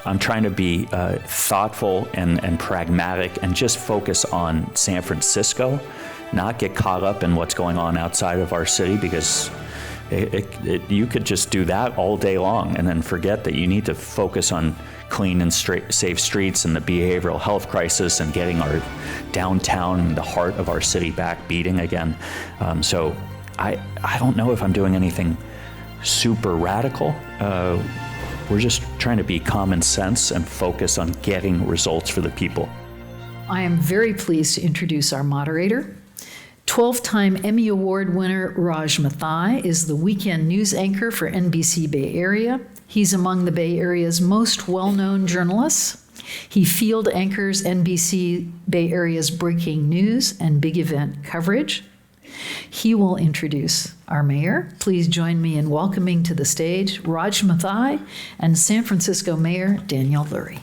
I'm trying to be thoughtful and pragmatic and just focus on San Francisco, not get caught up in what's going on outside of our city, because you could just do that all day long and then forget that you need to focus on clean and safe streets and the behavioral health crisis and getting our downtown, the heart of our city, back beating again. So I don't know if I'm doing anything super radical. We're just trying to be common sense and focus on getting results for the people. I am very pleased to introduce our moderator. 12-time Emmy Award winner Raj Mathai is the weekend news anchor for NBC Bay Area. He's among the Bay Area's most well-known journalists. He field anchors NBC Bay Area's breaking news and big event coverage. He will introduce our mayor. Please join me in welcoming to the stage Raj Mathai and San Francisco Mayor Daniel Lurie.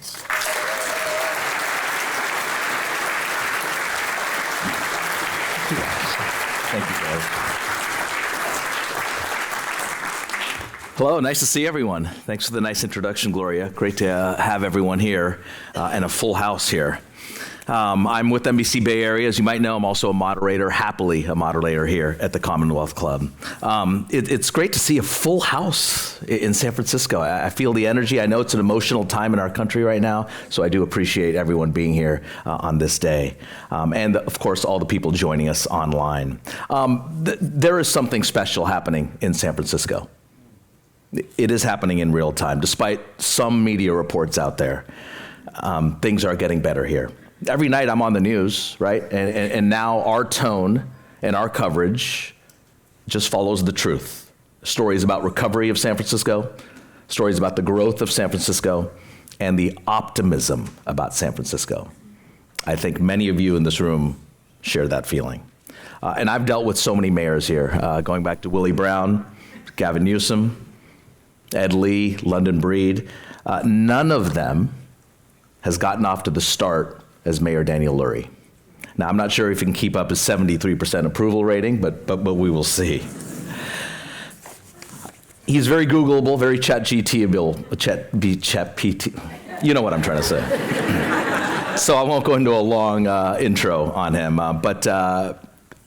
Thank you, guys. Hello, nice to see everyone. Thanks for the nice introduction, Gloria. Great to have everyone here and a full house here. I'm with NBC Bay Area. As you might know, I'm also a moderator, happily a moderator here at the Commonwealth Club. It's great to see a full house in San Francisco. I feel the energy. I know it's an emotional time in our country right now, so I do appreciate everyone being here on this day. And of course, all the people joining us online. There is something special happening in San Francisco. It is happening in real time. Despite some media reports out there, things are getting better here. Every night I'm on the news, right? And now our tone and our coverage just follows the truth. Stories about recovery of San Francisco, stories about the growth of San Francisco, and the optimism about San Francisco. I think many of you in this room share that feeling. And I've dealt with so many mayors here, going back to Willie Brown, Gavin Newsom, Ed Lee, London Breed. None of them has gotten off to the start as Mayor Daniel Lurie. Now, I'm not sure if he can keep up his 73% approval rating, but we will see. He's very Googleable, very ChatGPT-able, you know what I'm trying to say. So I won't go into a long intro on him, but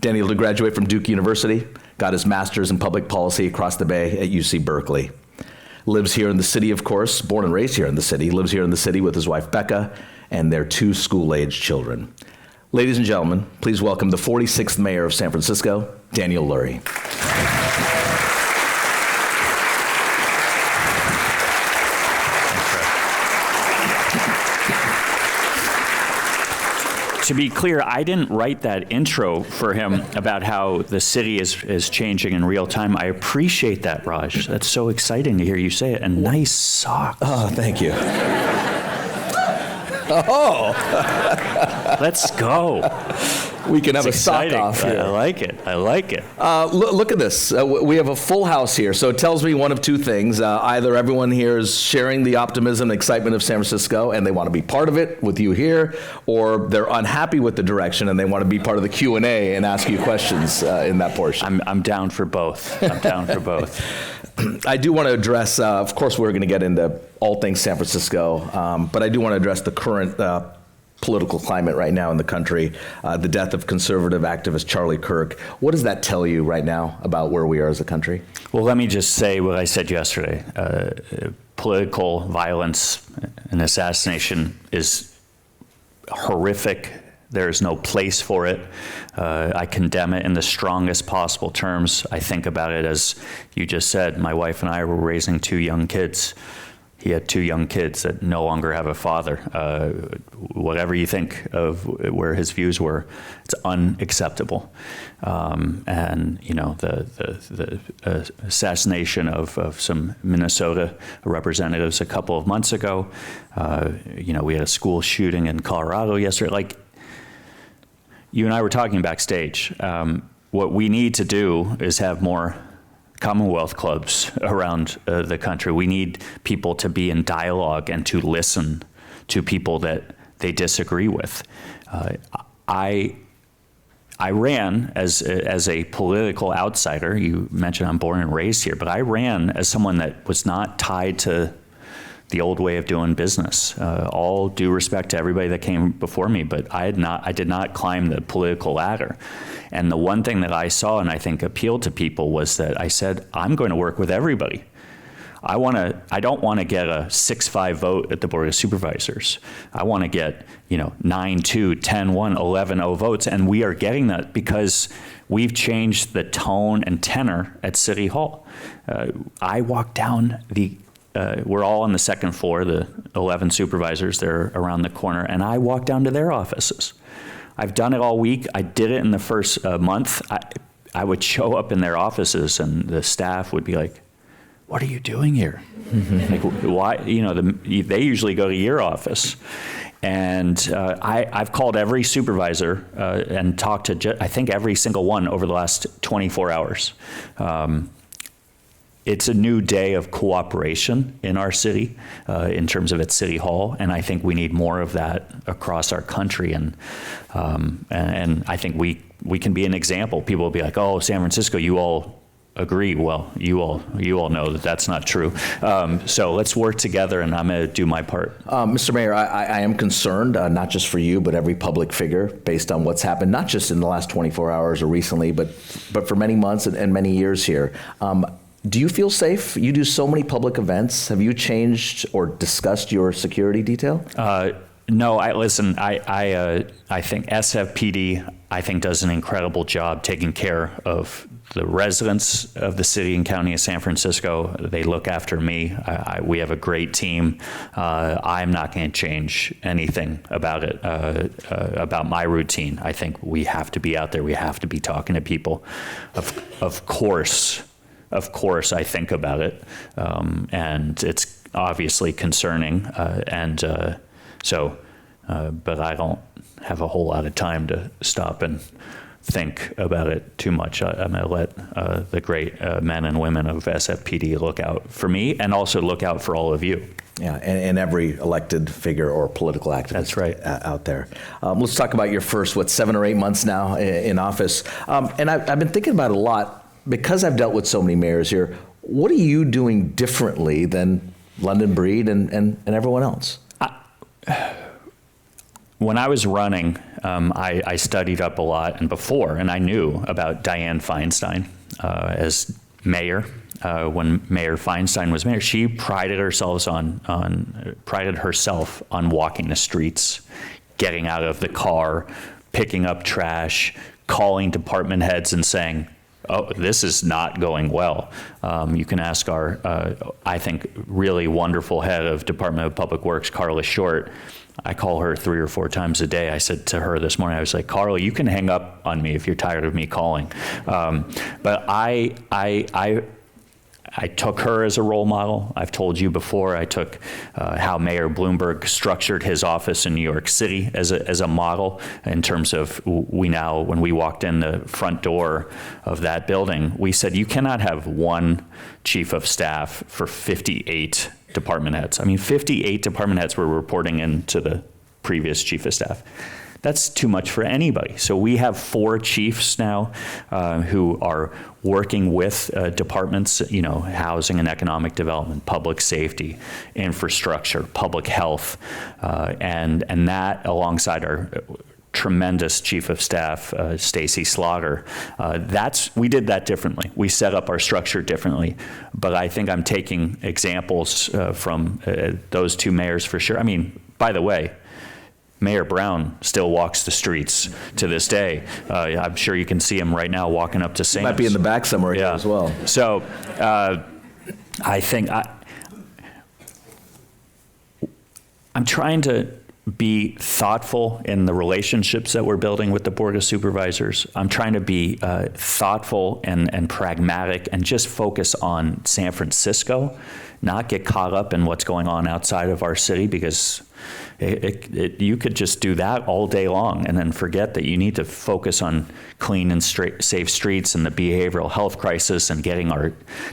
Daniel did graduate from Duke University, got his master's in public policy across the Bay at UC Berkeley. Lives here in the city, of course, born and raised here in the city, lives here in the city with his wife, Becca, and their 2 school-aged children. Ladies and gentlemen, please welcome the 46th mayor of San Francisco, Daniel Lurie. To be clear, I didn't write that intro for him about how the city is changing in real time. I appreciate that, Raj. That's so exciting to hear you say it. And nice socks. Oh, thank you. Oh! Let's go. We can have It's a sock exciting. off here. I like it. I like it. Look at this. We have a full house here, so it tells me one of two things. Either everyone here is sharing the optimism and excitement of San Francisco, and they want to be part of it with you here, or they're unhappy with the direction and they want to be part of the Q&A and ask you questions in that portion. I'm down for both. I'm down for both. I do want to address, of course, we're going to get into all things San Francisco, but I do want to address the current political climate right now in the country, the death of conservative activist Charlie Kirk. What does that tell you right now about where we are as a country? Well, let me just say what I said yesterday. Political violence and assassination is horrific. There's no place for it. I condemn it in the strongest possible terms. I think about it as you just said. My wife and I were raising 2 young kids. He had 2 young kids that no longer have a father. Whatever you think of where his views were, it's unacceptable. And you know, the assassination of some Minnesota representatives a couple of months ago. You know, we had a school shooting in Colorado yesterday. Like, you and I were talking backstage. What we need to do is have more Commonwealth clubs around the country. We need people to be in dialogue and to listen to people that they disagree with. I ran as a political outsider. You mentioned I'm born and raised here, but I ran as someone that was not tied to the old way of doing business. All due respect to everybody that came before me, but I did not climb the political ladder. And the one thing that I saw and I think appealed to people was that I said, I'm going to work with everybody. I don't want to get a 6-5 vote at the Board of Supervisors. I want to get, 9-2, 10-1, 11-0 votes, and we are getting that because we've changed the tone and tenor at City Hall. I walked down we're all on the second floor, the 11 supervisors, they're around the corner, and I walked down to their offices. I've done it all week. I did it in the first month. I would show up in their offices, and the staff would be like, what are you doing here? Like, why? They usually go to your office. And I've called every supervisor and talked to, I think, every single one over the last 24 hours. It's a new day of cooperation in our city in terms of at City Hall, and I think we need more of that across our country. And I think we can be an example. People will be like, "Oh, San Francisco, you all agree." Well, you all know that that's not true. So let's work together, and I'm going to do my part. Mr. Mayor, I am concerned, not just for you, but every public figure, based on what's happened, not just in the last 24 hours or recently, but for many months and many years here. Do you feel safe? You do so many public events. Have you changed or discussed your security detail? No, I think SFPD, does an incredible job taking care of the residents of the city and county of San Francisco. They look after me. We have a great team. I'm not going to change anything about it, about my routine. I think we have to be out there. We have to be talking to people. Of course, I think about it, and it's obviously concerning, but I don't have a whole lot of time to stop and think about it too much. I'm going to let the great men and women of SFPD look out for me and also look out for all of you. Yeah, and every elected figure or political activist. That's right. Out there. Let's talk about your first, 7 or 8 months now in office. And I've been thinking about it a lot because I've dealt with so many mayors here. What are you doing differently than London Breed and everyone else? When I was running, I studied up a lot and I knew about Dianne Feinstein as mayor. When Mayor Feinstein was mayor, she prided herself on walking the streets, getting out of the car, picking up trash, calling department heads and saying, "Oh, this is not going well." You can ask our, I think, really wonderful head of Department of Public Works, Carla Short. I call her 3 or 4 times a day. I said to her this morning, I was like, "Carla, you can hang up on me if you're tired of me calling." But I took her as a role model. I've told you before, I took how Mayor Bloomberg structured his office in New York City as a model in terms of when we walked in the front door of that building, we said, you cannot have one chief of staff for 58 department heads. 58 department heads were reporting into the previous chief of staff. That's too much for anybody. So we have 4 chiefs now who are working with departments, housing and economic development, public safety, infrastructure, public health, and that alongside our tremendous chief of staff, Stacy Slaughter. We did that differently. We set up our structure differently. But I think I'm taking examples from those 2 mayors for sure. By the way, Mayor Brown still walks the streets to this day. I'm sure you can see him right now walking up to Sam's. Might be in the back somewhere here as well. So I think I'm trying to be thoughtful in the relationships that we're building with the Board of Supervisors. I'm trying to be thoughtful and pragmatic and just focus on San Francisco, not get caught up in what's going on outside of our city, because you could just do that all day long and then forget that you need to focus on clean and safe streets and the behavioral health crisis and getting our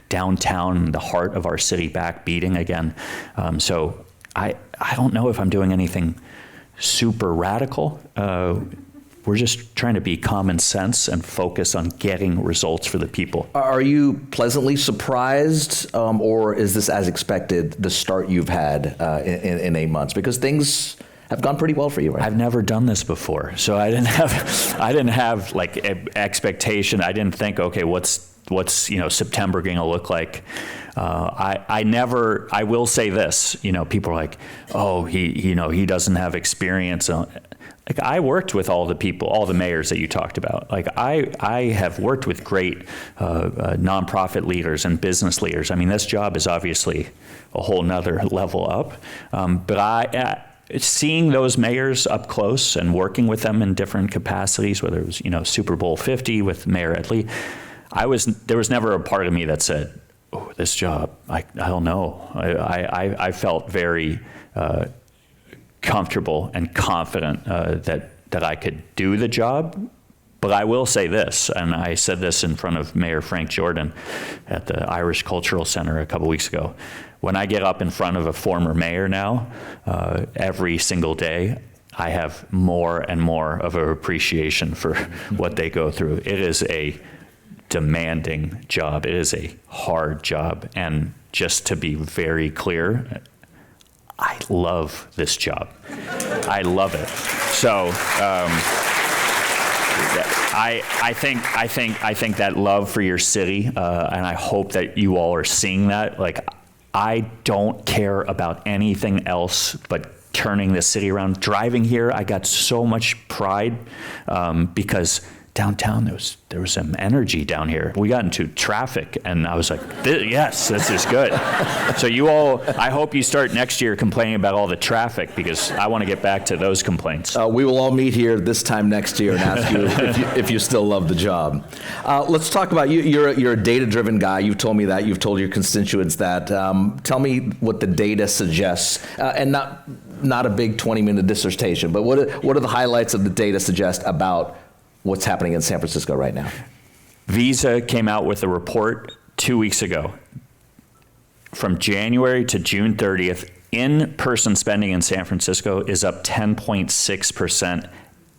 downtown, the heart of our city, back beating again. So I don't know if I'm doing anything super radical. we're just trying to be common sense and focus on getting results for the people. Are you pleasantly surprised, or is this as expected, the start you've had in 8 months? Because things have gone pretty well for you, right? I've never done this before, so I didn't have like expectation. I didn't think, okay, what's September going to look like? I will say this, people are like, oh, he doesn't have experience. Like, I worked with all the people, all the mayors that you talked about. Like, I have worked with great nonprofit leaders and business leaders. I mean, this job is obviously a whole nother level up. But seeing those mayors up close and working with them in different capacities, whether it was, Super Bowl 50 with Mayor Ed Lee, there was never a part of me that said, oh, this job, I don't know. I felt very comfortable and confident that I could do the job. But I will say this, and I said this in front of Mayor Frank Jordan at the Irish Cultural Center a couple weeks ago. When I get up in front of a former mayor now, every single day, I have more and more of an appreciation for what they go through. It is a demanding job. It is a hard job. And just to be very clear, I love this job. I love it. So I think that love for your city, and I hope that you all are seeing that. Like, I don't care about anything else but turning this city around. Driving here, I got so much pride because downtown there was some energy down here. We got into traffic, and I was like, yes, this is good. So you all, I hope you start next year complaining about all the traffic, because I want to get back to those complaints. We will all meet here this time next year and ask you if you still love the job. Let's talk about you. You're a data-driven guy. You've told me that. You've told your constituents that. Tell me what the data suggests, and not a big 20-minute dissertation, but what are the highlights of the data suggest about what's happening in San Francisco right now? Visa came out with a report 2 weeks ago. From January to June 30th, in-person spending in San Francisco is up 10.6%.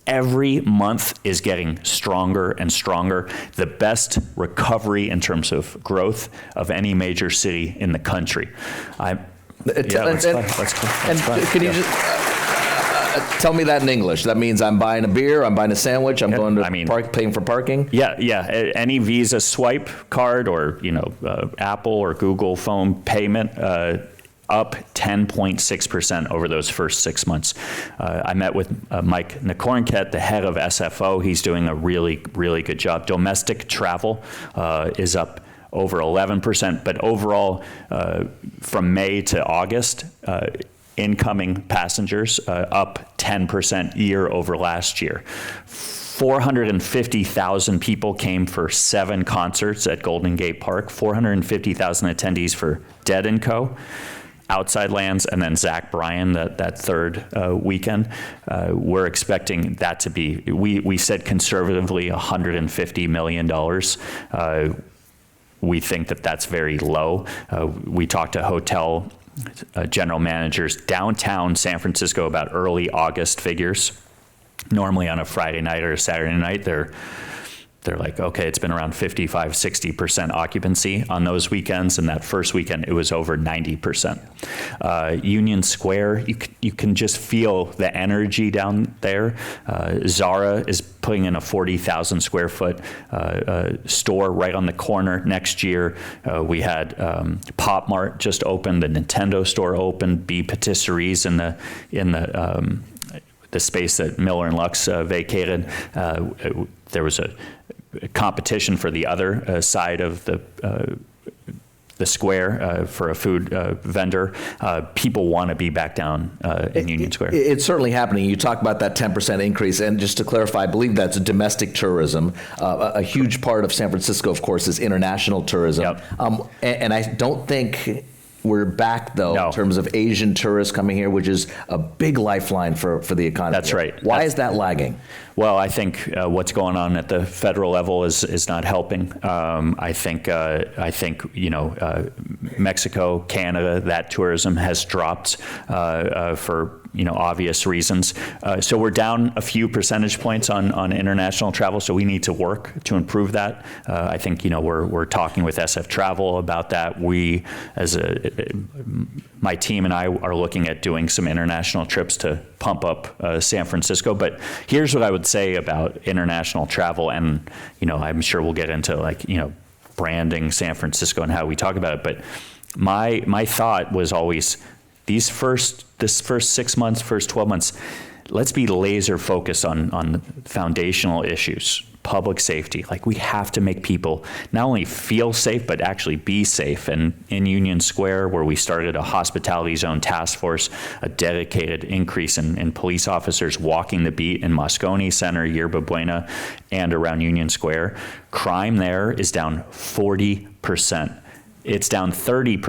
Every month is getting stronger and stronger. The best recovery in terms of growth of any major city in the country. Let's go. Can you just tell me that in English? That means I'm buying a beer, I'm buying a sandwich, I'm going to paying for parking? Yeah. Any Visa swipe card or, Apple or Google phone payment, up 10.6% over those first 6 months. I met with Mike Nikornket, the head of SFO. He's doing a really, really good job. Domestic travel is up over 11%, but overall, from May to August, incoming passengers up 10% year over last year. 450,000 people came for 7 concerts at Golden Gate Park, 450,000 attendees for Dead & Co., Outside Lands, and then Zach Bryan that third weekend. We're expecting that to be, we said conservatively $150 million. We think that's very low. We talked to hotel general managers downtown San Francisco about early August figures. Normally on a Friday night or a Saturday night, they're like, okay, it's been around 55-60% occupancy on those weekends, and that first weekend it was over 90%. Union Square, you can just feel the energy down there. Zara is putting in a 40,000 square foot store right on the corner next year. We had Pop Mart just opened, the Nintendo store opened, B Patisseries in the space that Miller and Lux vacated. There was a competition for the other side of the square for a food vendor. People want to be back down in Union Square. It's certainly happening. You talk about that 10% increase, and just to clarify, I believe that's domestic tourism. A huge part of San Francisco, of course, is international tourism. Yep. And I don't think we're back, though, No. in terms of Asian tourists coming here, which is a big lifeline for the economy. That's right. Why is that lagging? Well, I think what's going on at the federal level is not helping. I think Mexico, Canada, that tourism has dropped for obvious reasons. So we're down a few percentage points on international travel. So we need to work to improve that. I think we're talking with SF Travel about that. We, my team and I, are looking at doing some international trips to pump up San Francisco. But here's what I would say about international travel, and I'm sure we'll get into branding San Francisco and how we talk about it. But my thought was always this first 6 months, first 12 months, let's be laser focused on foundational issues. Public safety. We have to make people not only feel safe, but actually be safe. And in Union Square, where we started a hospitality zone task force, a dedicated increase in police officers walking the beat in Moscone Center, Yerba Buena, and around Union Square, crime there is down 40%. It's down 30%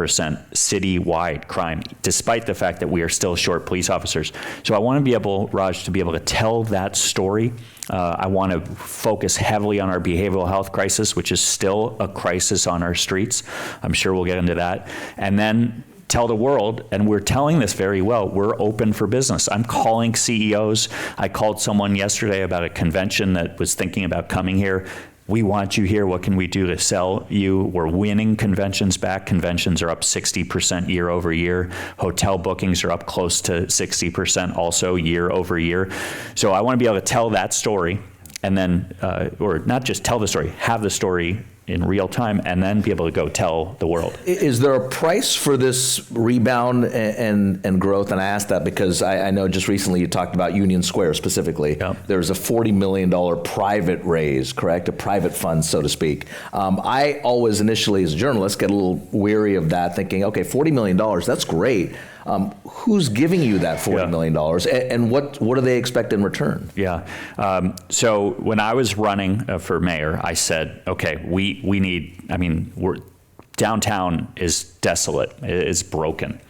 citywide crime, despite the fact that we are still short police officers. So I want to be able, Raj, to be able to tell that story. I want to focus heavily on our behavioral health crisis, which is still a crisis on our streets. I'm sure we'll get into that. And then tell the world, and we're telling this very well, we're open for business. I'm calling CEOs. I called someone yesterday about a convention that was thinking about coming here. We want you here. What can we do to sell you? We're winning conventions back. Conventions are up 60% year over year. Hotel bookings are up close to 60% also year over year. So I want to be able to tell that story, and then, or not just tell the story, have the story in real time, and then be able to go tell the world. Is there a price for this rebound and growth? And I ask that because I know just recently you talked about Union Square specifically. Yep. There's a $40 million private raise, correct? A private fund, so to speak. I always initially, as a journalist, get a little weary of that, thinking, okay, $40 million, that's great. Who's giving you that $40 million, and what do they expect in return? Yeah. So when I was running for mayor, I said, okay, we need, downtown is desolate, it is broken.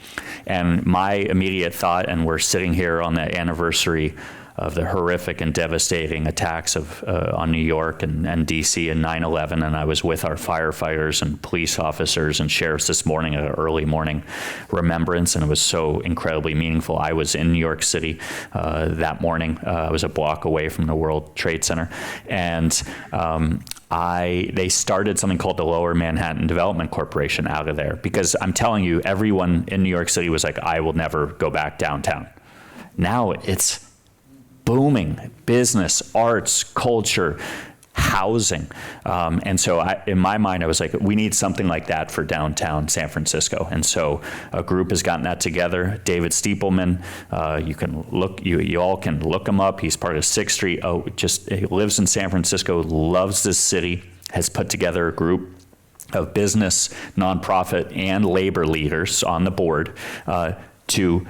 And my immediate thought, and we're sitting here on the anniversary of the horrific and devastating attacks on New York and D.C. in 9/11, and I was with our firefighters and police officers and sheriffs this morning at an early morning remembrance, and it was so incredibly meaningful. I was in New York City that morning. I was a block away from the World Trade Center, and they started something called the Lower Manhattan Development Corporation out of there, because I'm telling you, everyone in New York City was like, I will never go back downtown. Now it's booming: business, arts, culture, housing. And so in my mind, I was like, we need something like that for downtown San Francisco. And so a group has gotten that together. David Stiepelman, you all can look him up. He's part of 6th Street. He lives in San Francisco, loves this city, has put together a group of business, nonprofit, and labor leaders on the board to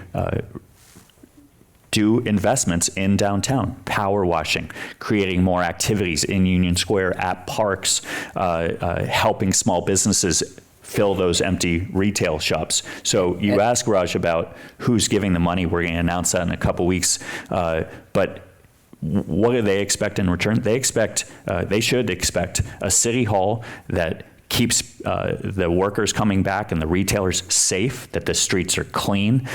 do investments in downtown, power washing, creating more activities in Union Square, at parks, helping small businesses fill those empty retail shops. So you ask Raj about who's giving the money. We're going to announce that in a couple weeks. But what do they expect in return? They should expect a city hall that keeps the workers coming back and the retailers safe, that the streets are clean.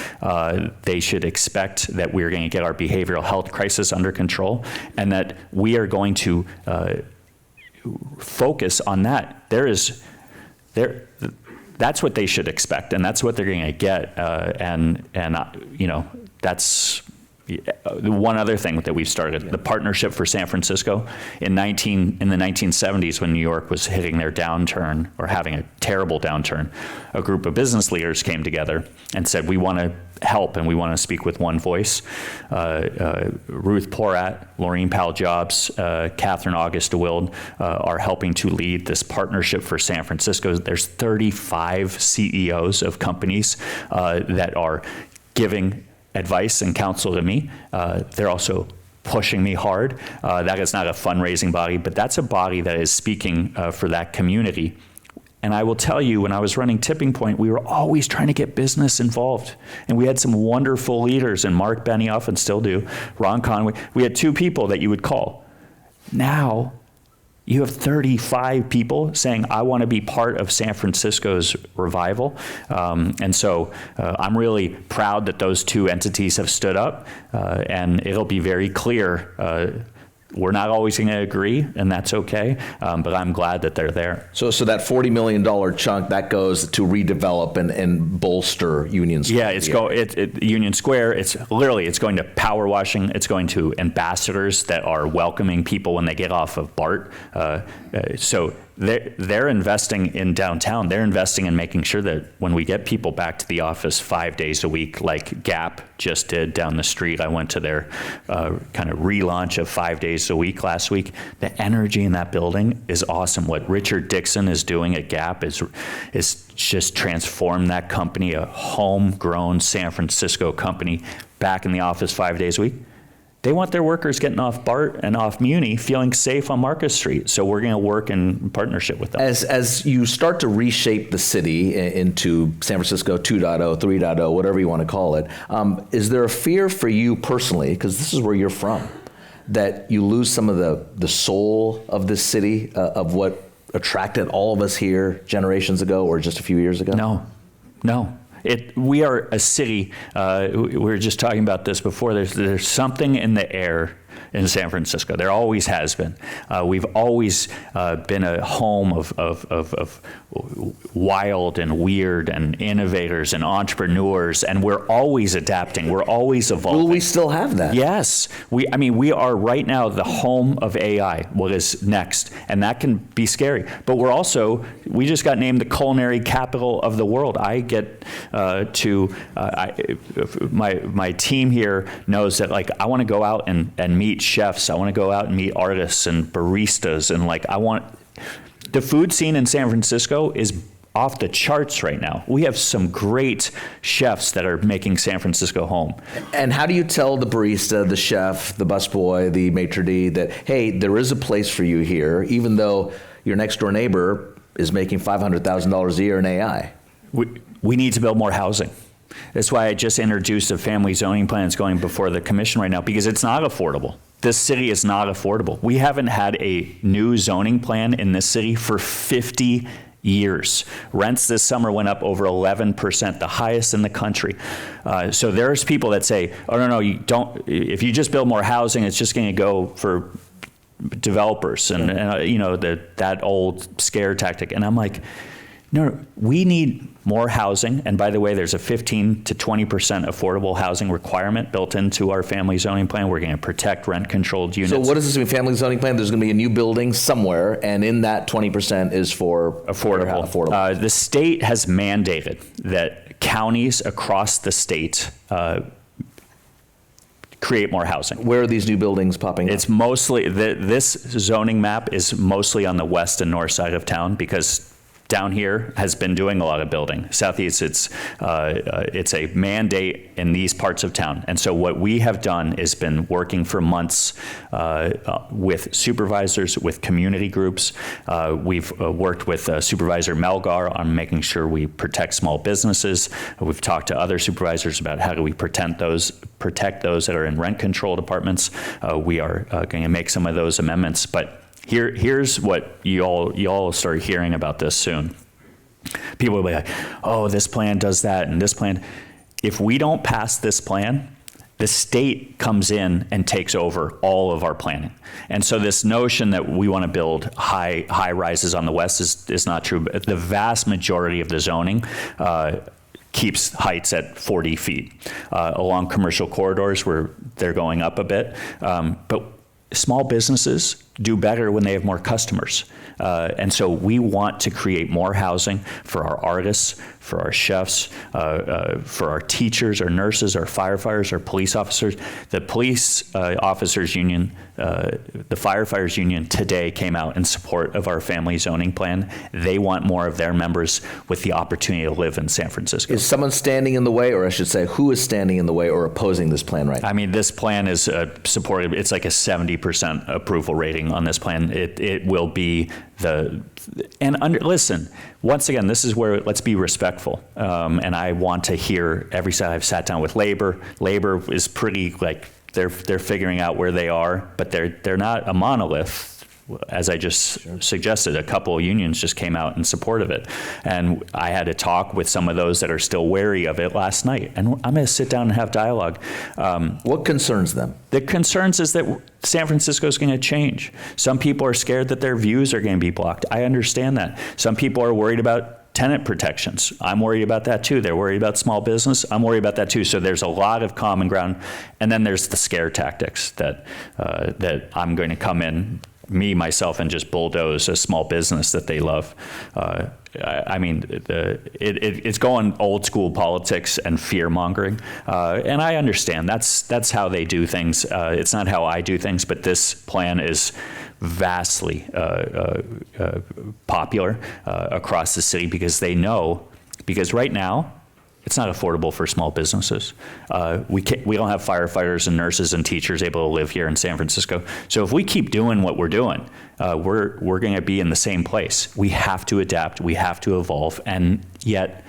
They should expect that we're going to get our behavioral health crisis under control, and that we are going to focus on that. That's what they should expect, and that's what they're going to get. That's one other thing that we've started, the Partnership for San Francisco. In the 1970s, when New York was hitting their downturn, or having a terrible downturn, a group of business leaders came together and said, we want to help and we want to speak with one voice. Ruth Porat, Laureen Powell Jobs, Catherine August DeWild are helping to lead this Partnership for San Francisco. There's 35 CEOs of companies that are giving advice and counsel to me. They're also pushing me hard. That is not a fundraising body, but that's a body that is speaking for that community And I will tell you, when I was running Tipping Point, we were always trying to get business involved. And we had some wonderful leaders, and Mark Benioff, and still do, Ron Conway. We had 2 people that you would call. Now, you have 35 people saying, I want to be part of San Francisco's revival. And so I'm really proud that those 2 entities have stood up. And it'll be very clear. We're not always going to agree, and that's okay. But I'm glad that they're there. So that $40 million chunk, that goes to redevelop and bolster Union Square. Yeah, it's Union Square. It's going to power washing. It's going to ambassadors that are welcoming people when they get off of BART. So they're investing in downtown. They're investing in making sure that when we get people back to the office 5 days a week, like Gap just did down the street. I went to their kind of relaunch of 5 days a week last week. The energy in that building is awesome. What Richard Dixon is doing at Gap is just transformed that company, a homegrown San Francisco company, back in the office 5 days a week. They want their workers getting off BART and off Muni feeling safe on Marcus Street. So we're going to work in partnership with them. As you start to reshape the city into San Francisco 2.0, 3.0, whatever you want to call it, is there a fear for you personally, because this is where you're from, that you lose some of the soul of this city, of what attracted all of us here generations ago or just a few years ago? No. We are a city, we were just talking about this before, there's something in the air in San Francisco. There always has been. We've always been a home of wild and weird and innovators and entrepreneurs, and we're always adapting. We're always evolving. Will we still have that? Yes. We are right now the home of AI, what is next, and that can be scary. But we just got named the culinary capital of the world. I get my team here knows that, like, I want to go out and meet chefs. I want to go out and meet artists and baristas, and the food scene in San Francisco is off the charts right now. We have some great chefs that are making San Francisco home. And how do you tell the barista, the chef, the busboy, the maitre d' that, hey, there is a place for you here, even though your next door neighbor is making $500,000 a year in AI? We need to build more housing. That's why I just introduced a family zoning plan that's going before the commission right now, because it's not affordable. This city is not affordable. We haven't had a new zoning plan in this city for 50 years. Rents this summer went up over 11%, the highest in the country. So there's people that say, oh, no, you don't. If you just build more housing, it's just going to go for developers and that old scare tactic. And I'm like, no, we need more housing. And by the way, there's a 15 to 20% affordable housing requirement built into our family zoning plan. We're going to protect rent-controlled units. So what does this mean, family zoning plan? There's going to be a new building somewhere, and in that 20% is for affordable. The state has mandated that counties across the state create more housing. Where are these new buildings popping up? It's mostly, this zoning map is mostly on the west and north side of town, because down here has been doing a lot of building. Southeast, it's a mandate in these parts of town. And so what we have done is been working for months with supervisors, with community groups. We've worked with Supervisor Melgar on making sure we protect small businesses. We've talked to other supervisors about how do we protect those that are in rent-controlled apartments. We are going to make some of those amendments. But here's what you all start hearing about this soon. People will be like, oh, this plan does that, and this plan. If we don't pass this plan, the state comes in and takes over all of our planning. And so this notion that we want to build high rises on the west is not true. The vast majority of the zoning keeps heights at 40 feet along commercial corridors where they're going up a bit. But small businesses do better when they have more customers. And so we want to create more housing for our artists, for our chefs, for our teachers, our nurses, our firefighters, our police officers. The police officers union, the firefighters union today came out in support of our family zoning plan. They want more of their members with the opportunity to live in San Francisco. Is someone standing in the way, or I should say, who is standing in the way or opposing this plan right now? I mean, this plan is supported. It's like a 70% approval rating voting on this plan, it will be listen, once again, this is where, let's be respectful. And I want to hear every side. I've sat down with labor. Labor is pretty, like, they're figuring out where they are, but they're not a monolith. As I just suggested, a couple of unions just came out in support of it. And I had a talk with some of those that are still wary of it last night. And I'm going to sit down and have dialogue. What concerns them? The concerns is that San Francisco is going to change. Some people are scared that their views are going to be blocked. I understand that. Some people are worried about tenant protections. I'm worried about that too. They're worried about small business. I'm worried about that too. So there's a lot of common ground. And then there's the scare tactics that I'm going to come in, myself, and just bulldoze a small business that they love. I mean, it's going old school politics and fear mongering, and I understand that's how they do things. It's not how I do things, but this plan is vastly popular across the city because right now, it's not affordable for small businesses. We don't have firefighters and nurses and teachers able to live here in San Francisco. So if we keep doing what we're doing, we're going to be in the same place. We have to adapt. We have to evolve. And yet,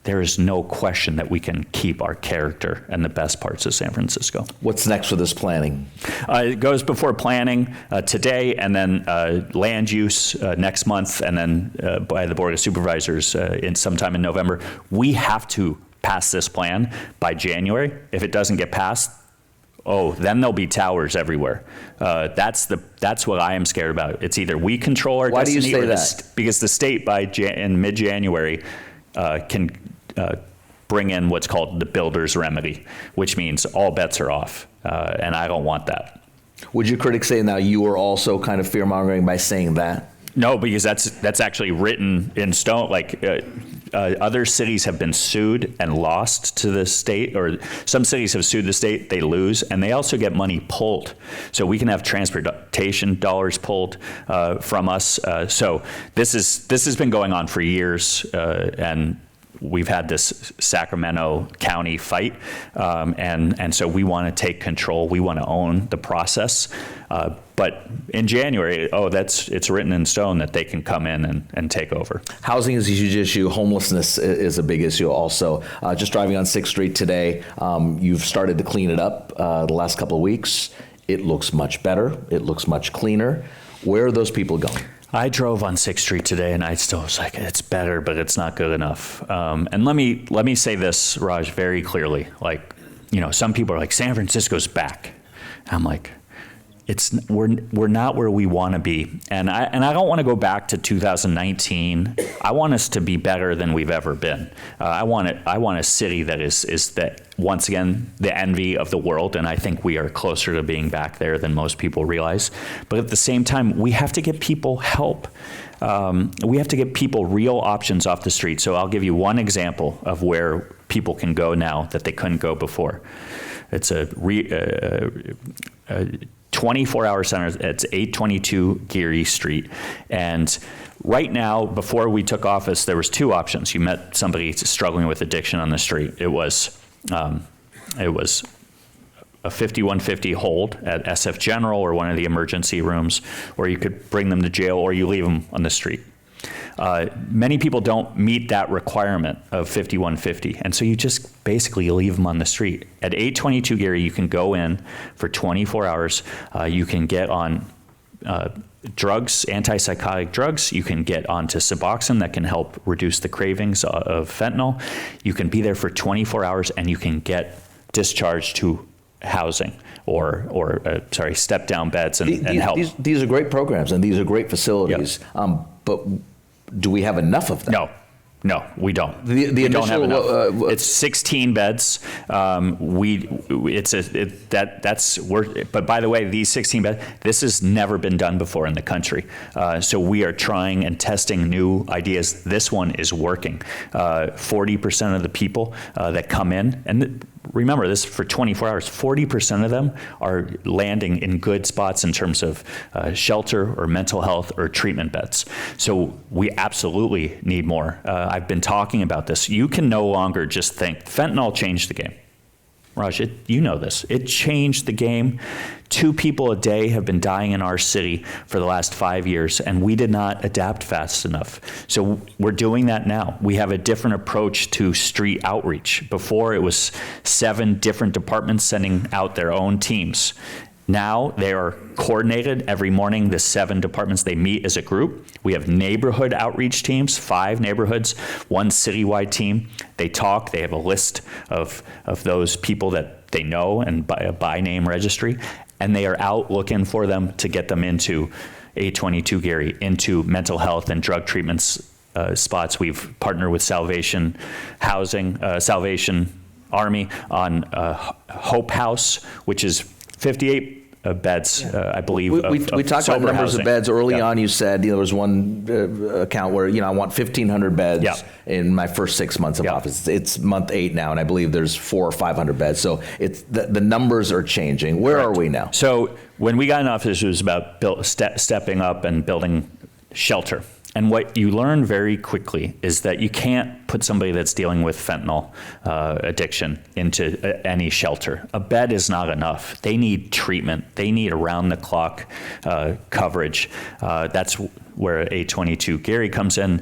there is no question that we can keep our character and the best parts of San Francisco. What's next for this planning? It goes before planning today, and then land use next month, and then by the Board of Supervisors sometime in November. We have to pass this plan by January. If it doesn't get passed, then there'll be towers everywhere. That's what I am scared about. It's either we control our destiny. Why do you say that? Because the state in mid-January can bring in what's called the builder's remedy, which means all bets are off, and I don't want that. Would your critics say now you are also kind of fear-mongering by saying that? No, because that's actually written in stone. Like other cities have been sued and lost to the state, or some cities have sued the state, they lose, and they also get money pulled. So we can have transportation dollars pulled from us. So this has been going on for years, and we've had this Sacramento County fight, and so we want to take control. We want to own the process. But in January, it's written in stone that they can come in and take over. Housing is a huge issue. Homelessness is a big issue also. Just driving on 6th Street today, you've started to clean it up the last couple of weeks. It looks much better. It looks much cleaner. Where are those people going? I drove on 6th Street today, and I still was like, it's better, but it's not good enough. And let me say this, Raj, very clearly. Like, some people are like, San Francisco's back. I'm like, we're not where we want to be, and I don't want to go back to 2019. I want us to be better than we've ever been. I want a city that is that, once again, the envy of the world, and I think we are closer to being back there than most people realize. But at the same time, we have to get people help. We have to get people real options off the street. So I'll give you one example of where people can go now that they couldn't go before. It's a 24-hour center. It's 822 Geary Street. And right now, before we took office, there was two options. You met somebody struggling with addiction on the street. It was a 5150 hold at SF General or one of the emergency rooms, or you could bring them to jail, or you leave them on the street. Many people don't meet that requirement of 5150, and so you just basically leave them on the street. At 822 Geary, you can go in for 24 hours. You can get on drugs, antipsychotic drugs. You can get onto Suboxone that can help reduce the cravings of fentanyl. You can be there for 24 hours, and you can get discharged to housing or step-down beds and help. These are great programs, and these are great facilities. Yep. But do we have enough of them? No, we don't. We don't have enough. It's 16 beds. But by the way, these 16 beds, this has never been done before in the country. So we are trying and testing new ideas. This one is working. 40% of the people that come in, and remember this for 24 hours, 40% of them are landing in good spots in terms of shelter or mental health or treatment beds. So we absolutely need more. I've been talking about this. You can no longer just think fentanyl changed the game. Raj, you know this. It changed the game. 2 people a day have been dying in our city for the last 5 years, and we did not adapt fast enough. So we're doing that now. We have a different approach to street outreach. Before, it was 7 different departments sending out their own teams. Now they are coordinated every morning. The 7 departments, they meet as a group. We have neighborhood outreach teams, 5 neighborhoods, 1 citywide team. They talk. They have a list of those people that they know and by a by name registry, and they are out looking for them to get them into 822 Gary, into mental health and drug treatments spots. We've partnered with Salvation Housing, Salvation Army on Hope House, which is 58 beds, I believe. We talked about numbers of beds early on. You said there was one account where I want 1,500 beds in my first 6 months of office. It's month 8 now, and I believe there's 400 or 500 beds. So it's the numbers are changing. Where are we now? So when we got in office, it was about stepping up and building shelter. And what you learn very quickly is that you can't put somebody that's dealing with fentanyl addiction into any shelter. A bed is not enough. They need treatment. They need around-the-clock coverage. That's where 822 Gary comes in.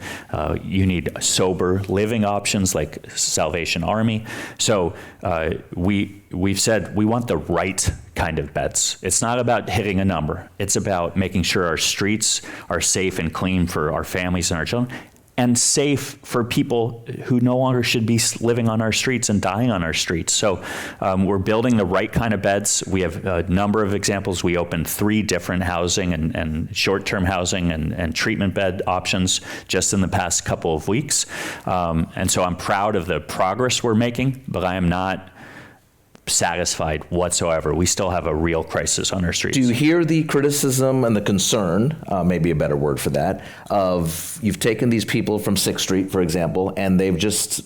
You need sober living options like Salvation Army. So we've said we want the right kind of beds. It's not about hitting a number. It's about making sure our streets are safe and clean for our families and our children, and safe for people who no longer should be living on our streets and dying on our streets. So we're building the right kind of beds. We have a number of examples. We opened 3 different housing and short-term housing and treatment bed options just in the past couple of weeks. And so I'm proud of the progress we're making, but I am not satisfied whatsoever. We still have a real crisis on our streets. Do you hear the criticism and the concern, maybe a better word for that, of you've taken these people from 6th Street, for example, and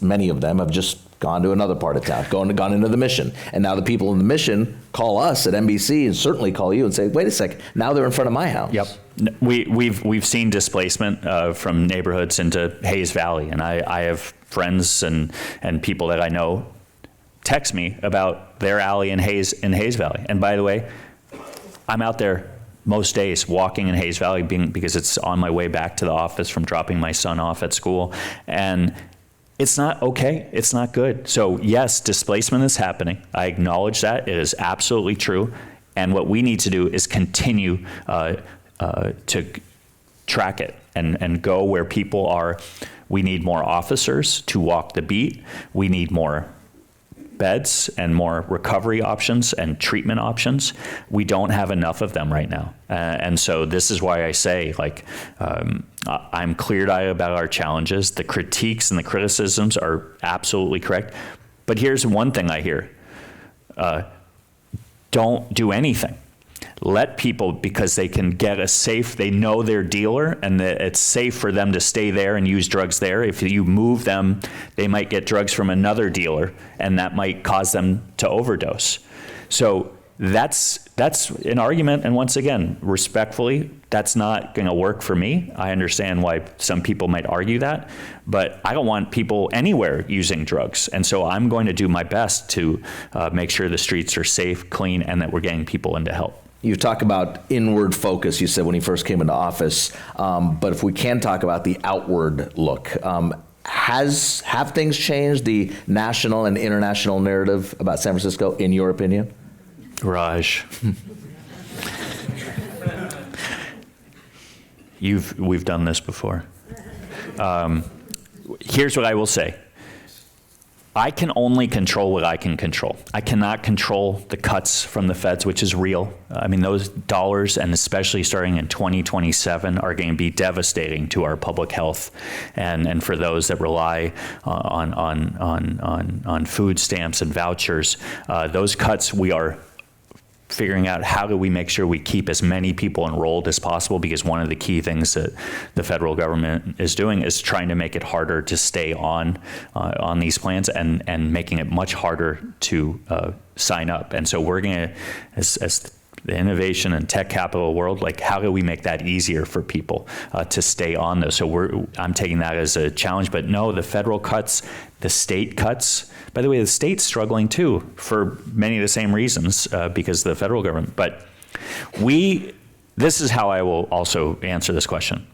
many of them have just gone to another part of town, gone into the Mission. And now the people in the Mission call us at NBC and certainly call you and say, wait a second, now they're in front of my house. Yep. We've seen displacement from neighborhoods into Hayes Valley, and I have friends and people that I know text me about their alley in Hayes Valley. And by the way, I'm out there most days walking in Hayes Valley because it's on my way back to the office from dropping my son off at school. And it's not okay. It's not good. So yes, displacement is happening. I acknowledge that. It is absolutely true. And what we need to do is continue to track it and go where people are. We need more officers to walk the beat. We need more beds and more recovery options and treatment options. We don't have enough of them right now. And so this is why I say, I'm clear-eyed about our challenges. The critiques and the criticisms are absolutely correct. But here's one thing I hear. Don't do anything. Let people, because they can get they know their dealer and that it's safe for them to stay there and use drugs there. If you move them, they might get drugs from another dealer and that might cause them to overdose. So that's an argument. And once again, respectfully, that's not going to work for me. I understand why some people might argue that, but I don't want people anywhere using drugs. And so I'm going to do my best to make sure the streets are safe, clean, and that we're getting people into help. You talk about inward focus, you said, when you first came into office. But if we can talk about the outward look, have things changed, the national and international narrative about San Francisco, in your opinion? Raj, we've done this before. Here's what I will say. I can only control what I can control. I cannot control the cuts from the feds, which is real. I mean, those dollars, and especially starting in 2027, are going to be devastating to our public health, and for those that rely on food stamps and vouchers. Those cuts, we are figuring out how do we make sure we keep as many people enrolled as possible, because one of the key things that the federal government is doing is trying to make it harder to stay on these plans and making it much harder to sign up. And so we're going to, as the innovation and tech capital world, like how do we make that easier for people to stay on those? So I'm taking that as a challenge, but no, the federal cuts, the state cuts. By the way, the state's struggling too for many of the same reasons because of the federal government. But this is how I will also answer this question.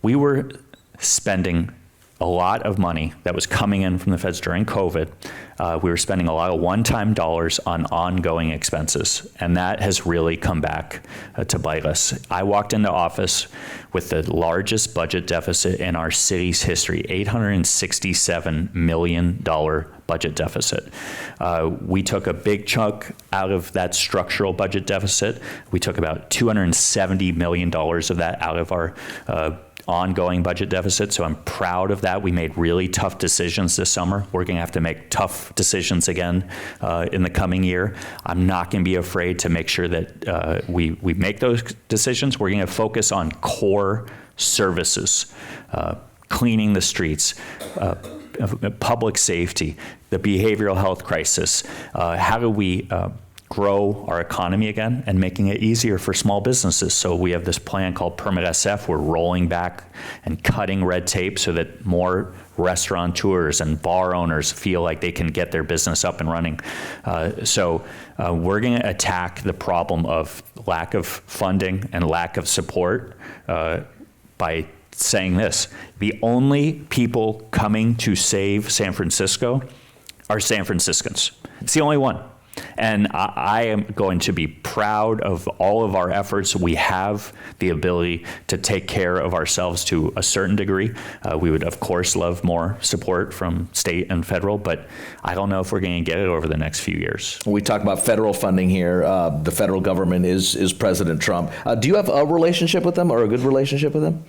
We were spending a lot of money that was coming in from the feds during COVID. We were spending a lot of one-time dollars on ongoing expenses, and that has really come back to bite us. I walked into office with the largest budget deficit in our city's history, $867 million budget deficit. We took a big chunk out of that structural budget deficit. We took about $270 million of that out of our ongoing budget deficit, so I'm proud of that. We made really tough decisions this summer. We're going to have to make tough decisions again in the coming year. I'm not going to be afraid to make sure that we make those decisions. We're going to focus on core services, cleaning the streets, public safety, the behavioral health crisis. How do we grow our economy again and making it easier for small businesses? So we have this plan called Permit SF. We're rolling back and cutting red tape so that more restaurateurs and bar owners feel like they can get their business up and running. So we're going to attack the problem of lack of funding and lack of support by saying this: the only people coming to save San Francisco are San Franciscans. It's the only one. And I am going to be proud of all of our efforts. We have the ability to take care of ourselves to a certain degree. We would, of course, love more support from state and federal, but I don't know if we're going to get it over the next few years. We talk about federal funding here. The federal government is President Trump. Do you have a relationship with them, or a good relationship with him?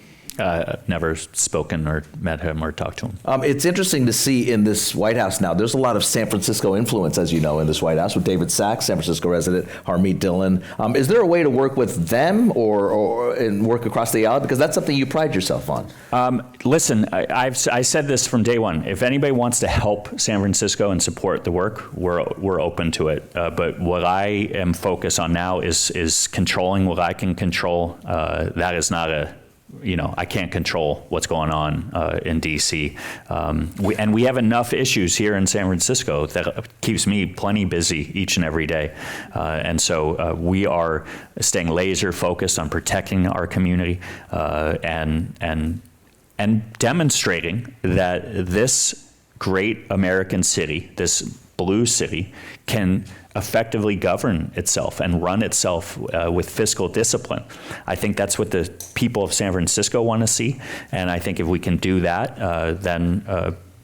Never spoken or met him or talked to him. It's interesting to see in this White House now, there's a lot of San Francisco influence, as you know, in this White House with David Sachs, San Francisco resident, Harmeet Dillon. Is there a way to work with them or and work across the aisle? Because that's something you pride yourself on. Listen, I said this from day one. If anybody wants to help San Francisco and support the work, we're open to it. But what I am focused on now is controlling what I can control. That is not I can't control what's going on in D.C. We have enough issues here in San Francisco that keeps me plenty busy each and every day. And so we are staying laser focused on protecting our community and demonstrating that this great American city, this blue city, can effectively govern itself and run itself with fiscal discipline. I think that's what the people of San Francisco want to see, and I think if we can do that, then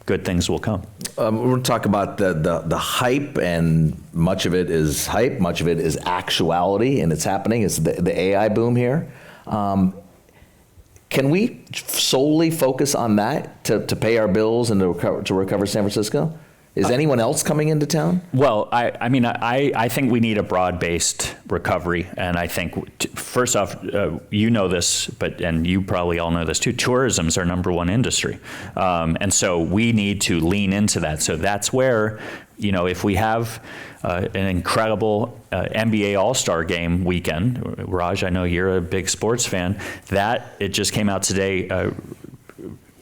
good things will come. We're going to talk about the hype, and much of it is hype, much of it is actuality, and it's happening. It's the AI boom here. Can we solely focus on that to pay our bills and to recover San Francisco? Is anyone else coming into town? Well, I think we need a broad-based recovery, and I think first off, you know this, and you probably all know this too. Tourism is our number one industry, and so we need to lean into that. So that's where, if we have an incredible NBA All-Star Game weekend, Raj, I know you're a big sports fan. It just came out today.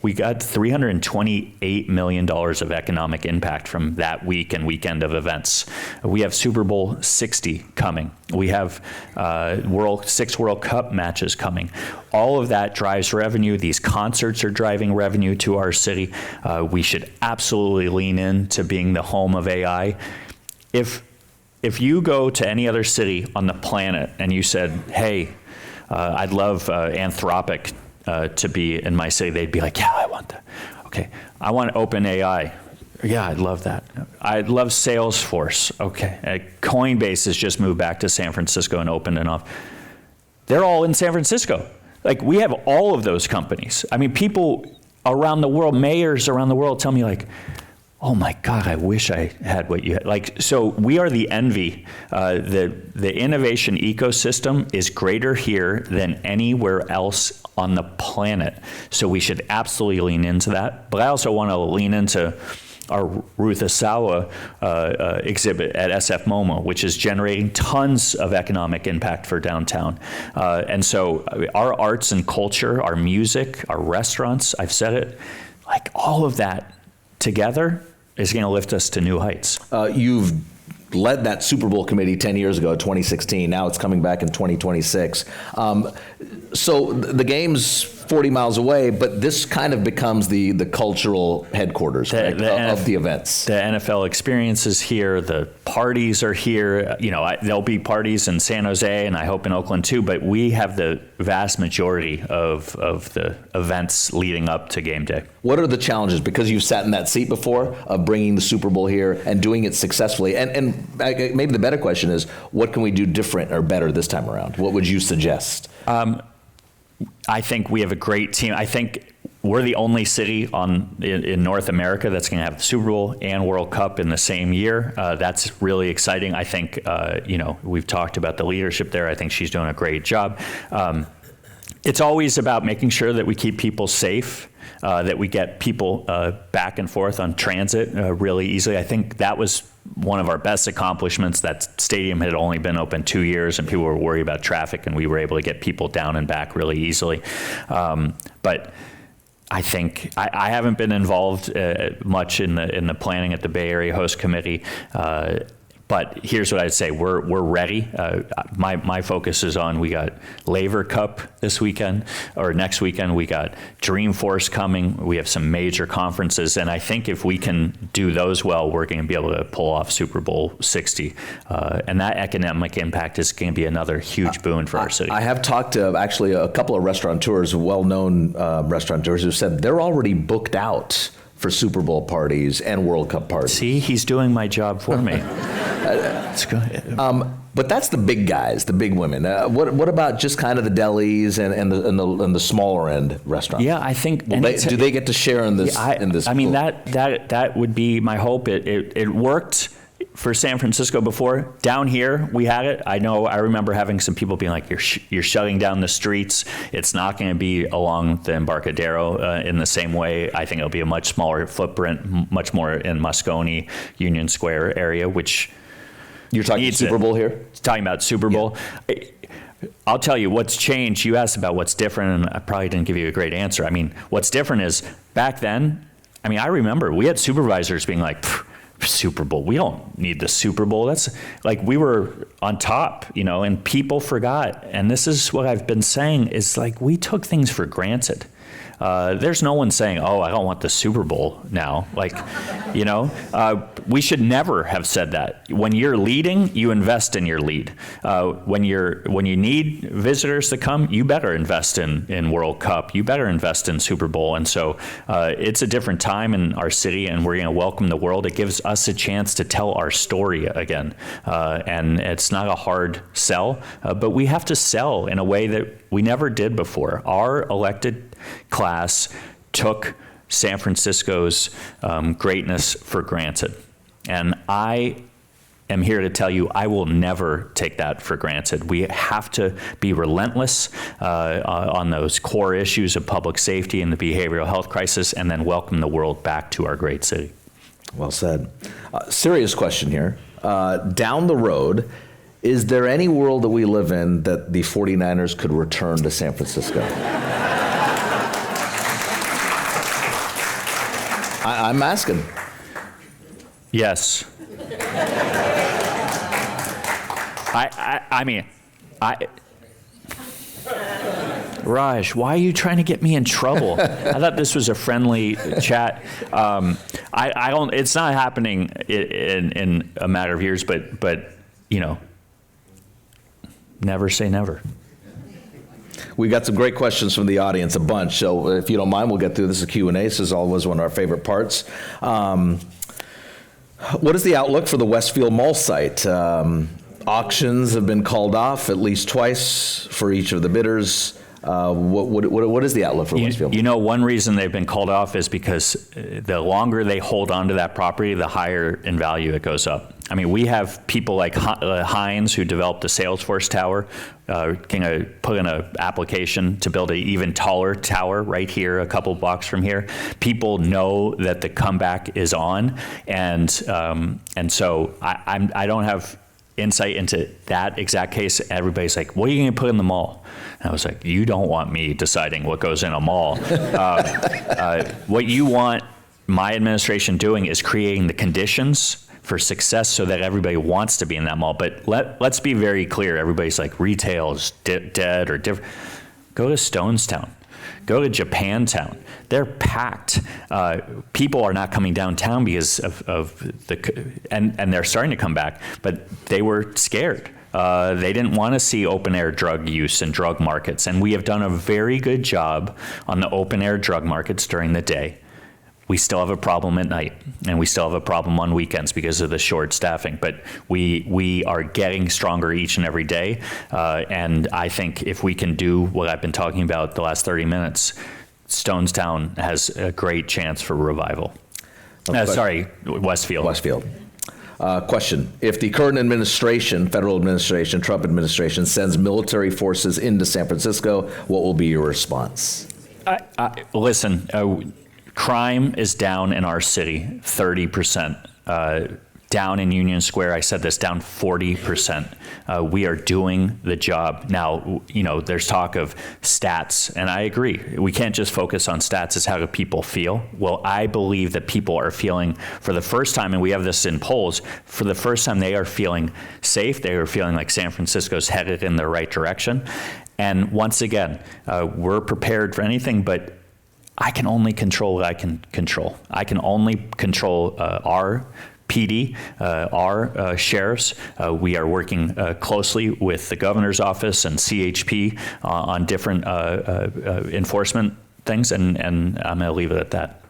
We got $328 million of economic impact from that week and weekend of events. We have Super Bowl 60 coming. We have 6 World Cup matches coming. All of that drives revenue. These concerts are driving revenue to our city. We should absolutely lean into being the home of AI. If you go to any other city on the planet and you said, hey, I'd love Anthropic to be in my city, they'd be like, yeah, I want that. Okay, I want OpenAI. Yeah, I'd love that. I'd love Salesforce. Okay, Coinbase has just moved back to San Francisco and opened an office. They're all in San Francisco. Like, we have all of those companies. I mean, people around the world, mayors around the world tell me like, oh my God, I wish I had what you had. Like, so we are the envy. The innovation ecosystem is greater here than anywhere else on the planet. So we should absolutely lean into that. But I also want to lean into our Ruth Asawa exhibit at SF MoMA, which is generating tons of economic impact for downtown. And so our arts and culture, our music, our restaurants, I've said it, like all of that together is going to lift us to new heights. You've led that Super Bowl committee 10 years ago, 2016. Now it's coming back in 2026. So the game's 40 miles away, but this kind of becomes the cultural headquarters, correct, of the events. The NFL experience is here. The parties are here. You know, there'll be parties in San Jose, and I hope in Oakland too. But we have the vast majority of the events leading up to game day. What are the challenges? Because you've sat in that seat before of bringing the Super Bowl here and doing it successfully. And maybe the better question is, what can we do different or better this time around? What would you suggest? I think we have a great team. I think we're the only city in North America that's going to have the Super Bowl and World Cup in the same year. That's really exciting. I think, we've talked about the leadership there. I think she's doing a great job. It's always about making sure that we keep people safe, that we get people back and forth on transit really easily. I think that was one of our best accomplishments. That stadium had only been open 2 years, and people were worried about traffic, and we were able to get people down and back really easily. But I think I haven't been involved much in the planning at the Bay Area Host Committee. But here's what I'd say: we're ready. My focus is on, we got Laver Cup this weekend, or next weekend. We got Dreamforce coming. We have some major conferences, and I think if we can do those well, we're going to be able to pull off Super Bowl 60, and that economic impact is going to be another huge boon for our city. I have talked to actually a couple of restaurateurs, well-known restaurateurs, who said they're already booked out for Super Bowl parties and World Cup parties. See, he's doing my job for me. Let's go ahead. But that's the big guys, the big women. What about just kind of the delis and the smaller end restaurants? Yeah, I think. Do they get to share in this? I mean, that would be my hope. It worked for San Francisco before. Down here, we had it. I remember having some people being like, "You're shutting down the streets. It's not going to be along the Embarcadero in the same way." I think it'll be a much smaller footprint, much more in Moscone, Union Square area, which. You're talking Super Bowl here? Talking about Super Bowl. Yeah. I'll tell you what's changed. You asked about what's different, and I probably didn't give you a great answer. I mean, what's different is back then, I remember we had supervisors being like, Super Bowl, we don't need the Super Bowl. That's like, we were on top, and people forgot. And this is what I've been saying is, like, we took things for granted. There's no one saying, "Oh, I don't want the Super Bowl now." Like, we should never have said that. When you're leading, you invest in your lead. When you need visitors to come, you better invest in World Cup. You better invest in Super Bowl. And so it's a different time in our city, and we're going to welcome the world. It gives us a chance to tell our story again. And it's not a hard sell, but we have to sell in a way that we never did before. Our elected class took San Francisco's greatness for granted. And I am here to tell you, I will never take that for granted. We have to be relentless on those core issues of public safety and the behavioral health crisis, and then welcome the world back to our great city. Well said. Serious question here. Down the road, is there any world that we live in that the 49ers could return to San Francisco? I'm asking. Yes. Raj, why are you trying to get me in trouble? I thought this was a friendly chat. I don't. It's not happening in a matter of years, but never say never. We got some great questions from the audience, a bunch. So if you don't mind, we'll get through this. A Q&A. This is always one of our favorite parts. What is the outlook for the Westfield Mall site? Auctions have been called off at least twice for each of the bidders. What is the outlook for Westfield? You know, one reason they've been called off is because the longer they hold on to that property, the higher in value it goes up. I mean, we have people like Hines, who developed the Salesforce Tower, put in an application to build an even taller tower right here, a couple blocks from here. People know that the comeback is on, and so I don't have insight into that exact case. Everybody's like, what are you going to put in the mall? And I was like, you don't want me deciding what goes in a mall. What you want my administration doing is creating the conditions for success so that everybody wants to be in that mall. But let's be very clear. Everybody's like, retail is dead or different. Go to Stonestown. Go to Japantown. They're packed. People are not coming downtown because of and they're starting to come back, but they were scared. They didn't want to see open air drug use and drug markets. And we have done a very good job on the open air drug markets during the day. We still have a problem at night, and we still have a problem on weekends because of the short staffing. But we are getting stronger each and every day. And I think if we can do what I've been talking about the last 30 minutes, Stonestown has a great chance for revival. Westfield. Westfield. Question. If the current administration, federal administration, Trump administration, sends military forces into San Francisco, what will be your response? Listen, crime is down in our city, 30%. Down in Union Square, I said this, down 40%. We are doing the job. Now, you know, there's talk of stats, and I agree. We can't just focus on stats. It's how do people feel? Well, I believe that people are feeling, for the first time, and we have this in polls, for the first time they are feeling safe. They are feeling like San Francisco's headed in the right direction. And once again, we're prepared for anything, but I can only control what I can control. I can only control our PD, our sheriffs. We are working closely with the governor's office and CHP on different enforcement things, and I'm going to leave it at that.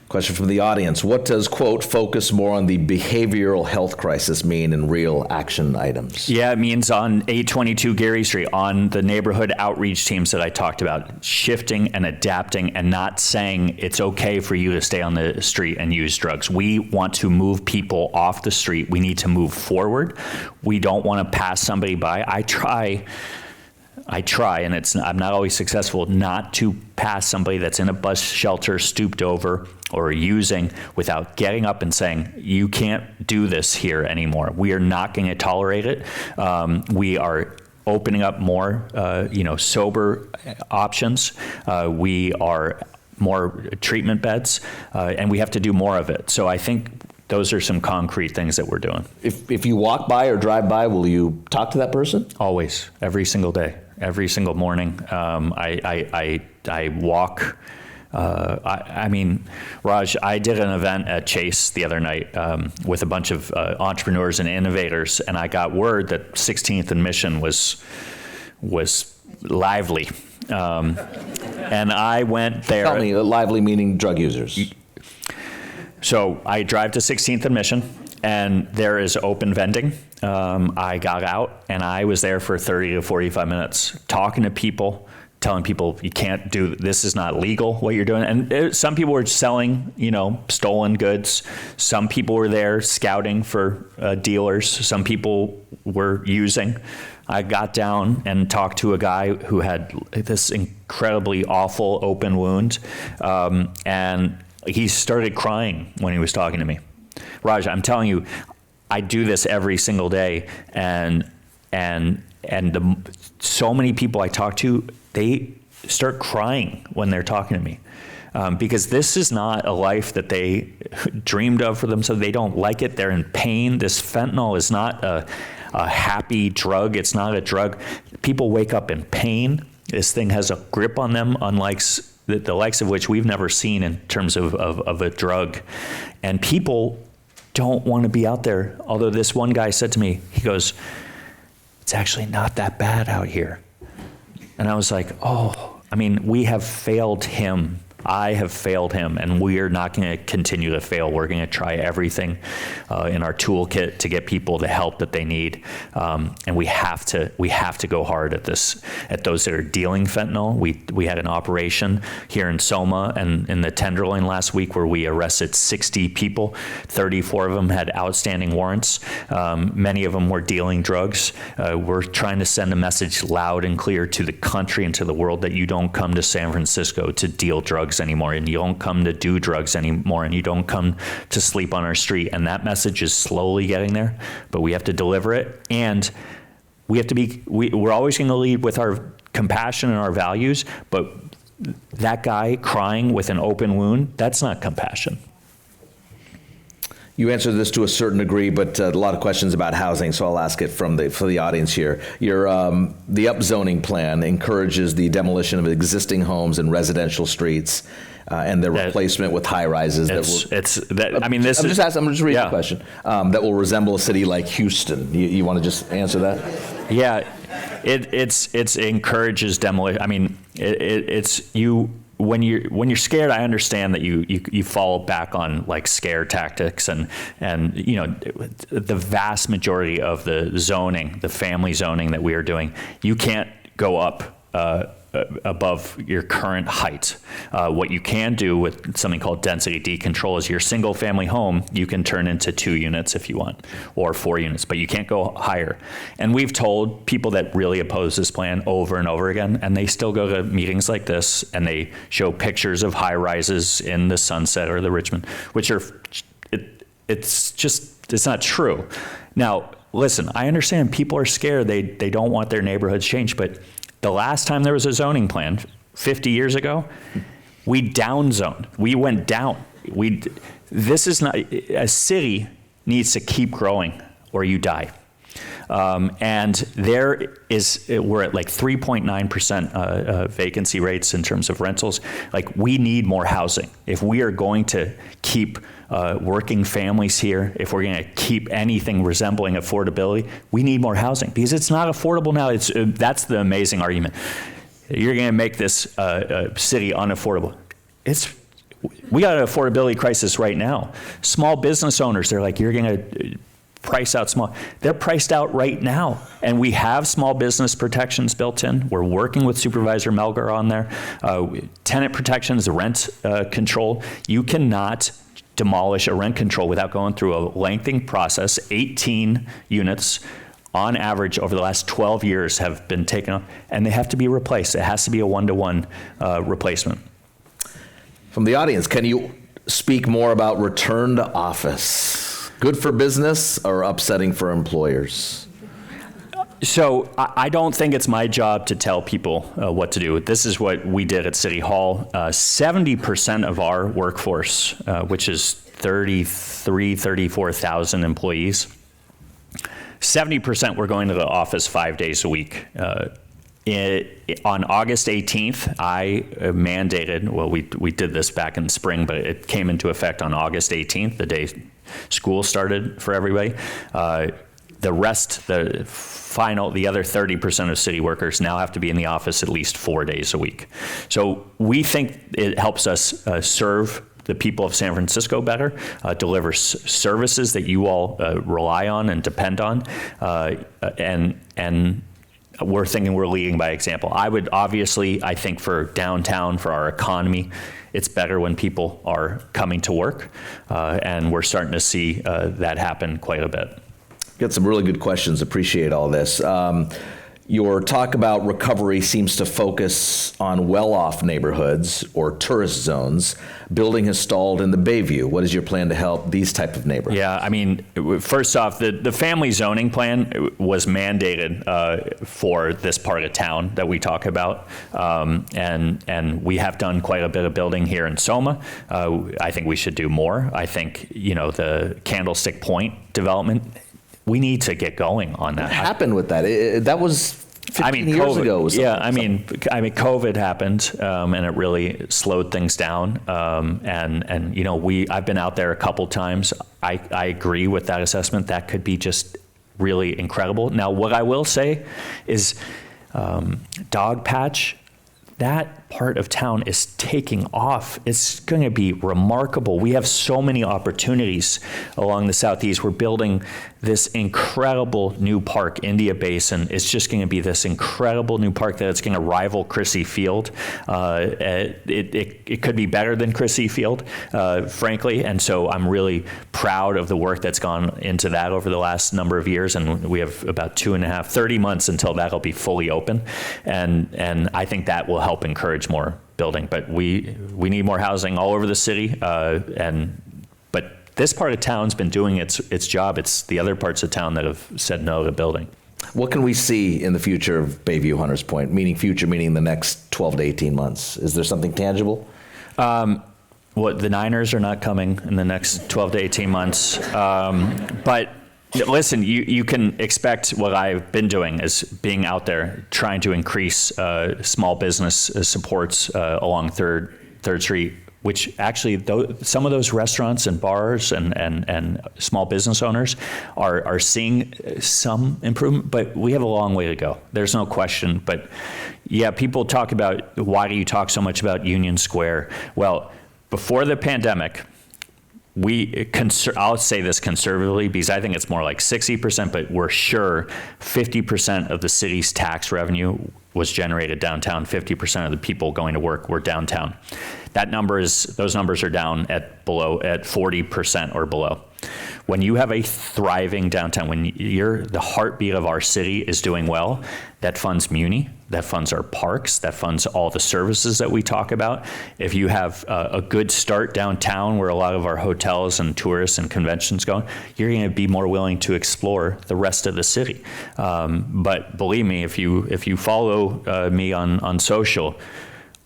Question from the audience. What does, quote, focus more on the behavioral health crisis mean in real action items? Yeah, it means on 822 Gary Street, on the neighborhood outreach teams that I talked about, shifting and adapting and not saying it's okay for you to stay on the street and use drugs. We want to move people off the street. We need to move forward. We don't want to pass somebody by. I try, and I'm not always successful, not to pass somebody that's in a bus shelter, stooped over, or using without getting up and saying, you can't do this here anymore. We are not going to tolerate it. We are opening up more, sober options. We are more treatment beds, and we have to do more of it. So I think those are some concrete things that we're doing. If you walk by or drive by, will you talk to that person? Always, every single day, every single morning. I walk. Raj, I did an event at Chase the other night with a bunch of entrepreneurs and innovators, and I got word that 16th and Mission was lively. And I went there. Tell me, lively meaning drug users. So I drive to 16th and Mission, and there is open vending. I got out, and I was there for 30 to 45 minutes talking to people, telling people you can't do this, is not legal what you're doing. And some people were selling, stolen goods. Some people were there scouting for dealers. Some people were using. I got down and talked to a guy who had this incredibly awful open wound, and he started crying when he was talking to me. Raj, I'm telling you, I do this every single day, and so many people I talk to, they start crying when they're talking to me, because this is not a life that they dreamed of for themselves. They don't like it. They're in pain. This fentanyl is not a happy drug. It's not a drug. People wake up in pain. This thing has a grip on them, unlike the likes of which we've never seen in terms of a drug. And people don't want to be out there. Although this one guy said to me, he goes, it's actually not that bad out here. And I was like, we have failed him I have failed him, and we are not going to continue to fail. We're going to try everything in our toolkit to get people the help that they need, and we have to go hard at those that are dealing fentanyl. We had an operation here in Soma and in the Tenderloin last week where we arrested 60 people. 34 of them had outstanding warrants. Many of them were dealing drugs. We're trying to send a message loud and clear to the country and to the world that you don't come to San Francisco to deal drugs anymore, and you don't come to do drugs anymore, and you don't come to sleep on our street. And that message is slowly getting there, but we have to deliver it. And we have to we're always going to lead with our compassion and our values, but that guy crying with an open wound, that's not compassion. You answered this to a certain degree, but a lot of questions about housing, so I'll ask it for the audience here. The upzoning plan encourages the demolition of existing homes and residential streets and their replacement with high rises. I'm just reading the question. That will resemble a city like Houston. You want to just answer that? Yeah, it encourages demolition. I mean, it's you. When you're scared, I understand that you fall back on like scare tactics and you know, the vast majority of the zoning, the family zoning that we are doing, you can't go up above your current height. What you can do with something called density decontrol is your single family home, you can turn into 2 units if you want, or 4 units, but you can't go higher. And we've told people that really oppose this plan over and over again, and they still go to meetings like this, and they show pictures of high rises in the Sunset or the Richmond, which are, it's not true. Now, listen, I understand people are scared, they don't want their neighborhoods changed, but the last time there was a zoning plan, 50 years ago, we downzoned. We went down. This is not, a city needs to keep growing or you die. And we're at like 3.9% vacancy rates in terms of rentals. Like, we need more housing. If we are going to keep working families here, if we're going to keep anything resembling affordability, we need more housing because it's not affordable now. That's the amazing argument. You're going to make this city unaffordable. We got an affordability crisis right now. Small business owners, they're like, you're going to price out small. They're priced out right now. And we have small business protections built in. We're working with Supervisor Melgar on there. Tenant protections, rent control. You cannot demolish a rent control without going through a lengthy process. 18 units on average over the last 12 years have been taken off, and they have to be replaced. It has to be a one-to-one replacement. From the audience, can you speak more about return to office? Good for business or upsetting for employers? So I don't think it's my job to tell people what to do. This is what we did at City Hall. 70% of our workforce, which is 34,000 employees, 70% were going to the office 5 days a week. On August 18th, I mandated, well, we did this back in spring, but it came into effect on August 18th, the day school started for everybody. The rest, the other 30% of city workers now have to be in the office at least 4 days a week. So we think it helps us serve the people of San Francisco better, deliver services that you all rely on and depend on, and we're thinking we're leading by example. I think for downtown, for our economy, it's better when people are coming to work, and we're starting to see that happen quite a bit. Got some really good questions. Appreciate all this. Your talk about recovery seems to focus on well-off neighborhoods or tourist zones. Building has stalled in the Bayview. What is your plan to help these type of neighborhoods? Yeah, I mean, first off, the family zoning plan was mandated for this part of town that we talk about, and we have done quite a bit of building here in Soma. I think we should do more. I think, the Candlestick Point development, we need to get going on that. What happened with that? That was 15 years ago. COVID happened, and it really slowed things down. I've been out there a couple times. I agree with that assessment. That could be just really incredible. Now, what I will say is, Dog Patch, that that part of town is taking off. It's going to be remarkable. We have so many opportunities along the southeast. We're building this incredible new park, India Basin. It's just going to be this incredible new park that it's going to rival Chrissy Field. It could be better than Chrissy Field, frankly. And so I'm really proud of the work that's gone into that over the last number of years. And we have about 30 months until that'll be fully open. And I think that will help encourage more building. But we need more housing all over the city. But this part of town's been doing its job. It's the other parts of town that have said no to building. What can we see in the future of Bayview Hunters Point? Meaning future, meaning the next 12 to 18 months. Is there something tangible? The Niners are not coming in the next 12 to 18 months. But listen, you can expect what I've been doing is being out there trying to increase small business supports along Third Street, which actually some of those restaurants and bars and small business owners are seeing some improvement, but we have a long way to go. There's no question. But yeah, people talk about, why do you talk so much about Union Square? Well, before the pandemic, I'll say this conservatively because I think it's more like 60%, but we're sure 50% of the city's tax revenue was generated downtown. 50% of the people going to work were downtown. Those numbers are down at 40% or below. When you have a thriving downtown, when the heartbeat of our city is doing well, that funds Muni, that funds our parks, that funds all the services that we talk about. If you have a good start downtown where a lot of our hotels and tourists and conventions go, you're going to be more willing to explore the rest of the city. But believe me, if you follow me on social,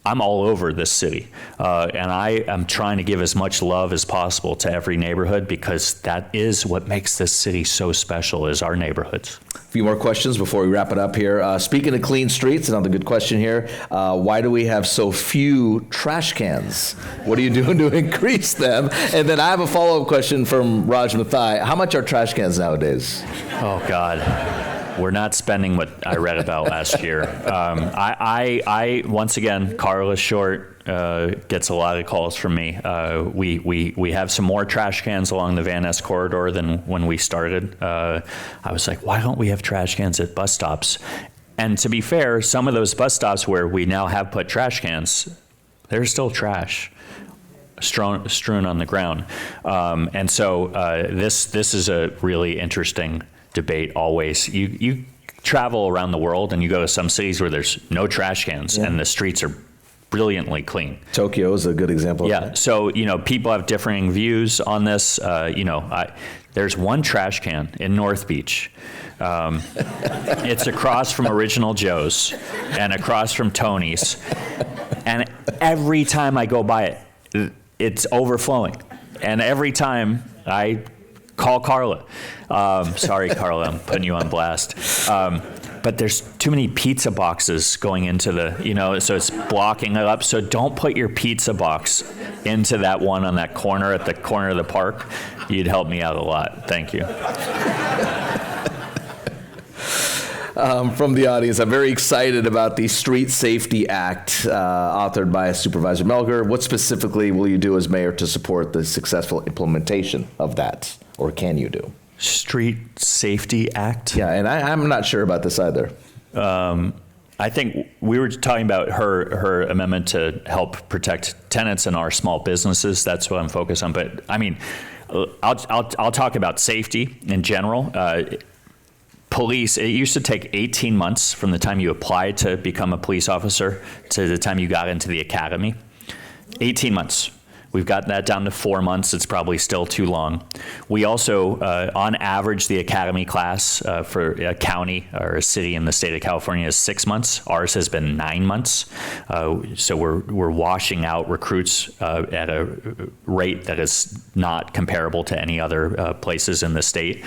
I'm all over this city, and I am trying to give as much love as possible to every neighborhood because that is what makes this city so special, is our neighborhoods. A few more questions before we wrap it up here. Speaking of clean streets, another good question here. Why do we have so few trash cans? What are you doing to increase them? And then I have a follow-up question from Raj Mathai. How much are trash cans nowadays? Oh, God. We're not spending what I read about last year. I once again, Carla Short gets a lot of calls from me. We have some more trash cans along the Van Ness corridor than when we started. I was like, why don't we have trash cans at bus stops? And to be fair, some of those bus stops where we now have put trash cans, there's still trash strewn on the ground. And so this is a really interesting debate always. You travel around the world and you go to some cities where there's no trash cans and the streets are brilliantly clean. Tokyo is a good example. Yeah. So, people have differing views on this. There's one trash can in North Beach. It's across from Original Joe's and across from Tony's. And every time I go by it, it's overflowing. And every time I call Carla. Sorry, Carla, I'm putting you on blast. But there's too many pizza boxes going into so it's blocking it up. So don't put your pizza box into that one on that corner at the corner of the park. You'd help me out a lot. Thank you. From the audience, I'm very excited about the Street Safety Act authored by Supervisor Melger. What specifically will you do as mayor to support the successful implementation of that? Or can you do? Street Safety Act? Yeah, and I'm not sure about this either. I think we were talking about her amendment to help protect tenants and our small businesses. That's what I'm focused on. But I mean, I'll talk about safety in general. Police, it used to take 18 months from the time you applied to become a police officer to the time you got into the academy. 18 months. We've got that down to 4 months. It's probably still too long. We also, on average, the academy class for a county or a city in the state of California is 6 months. Ours has been 9 months. So we're washing out recruits at a rate that is not comparable to any other places in the state.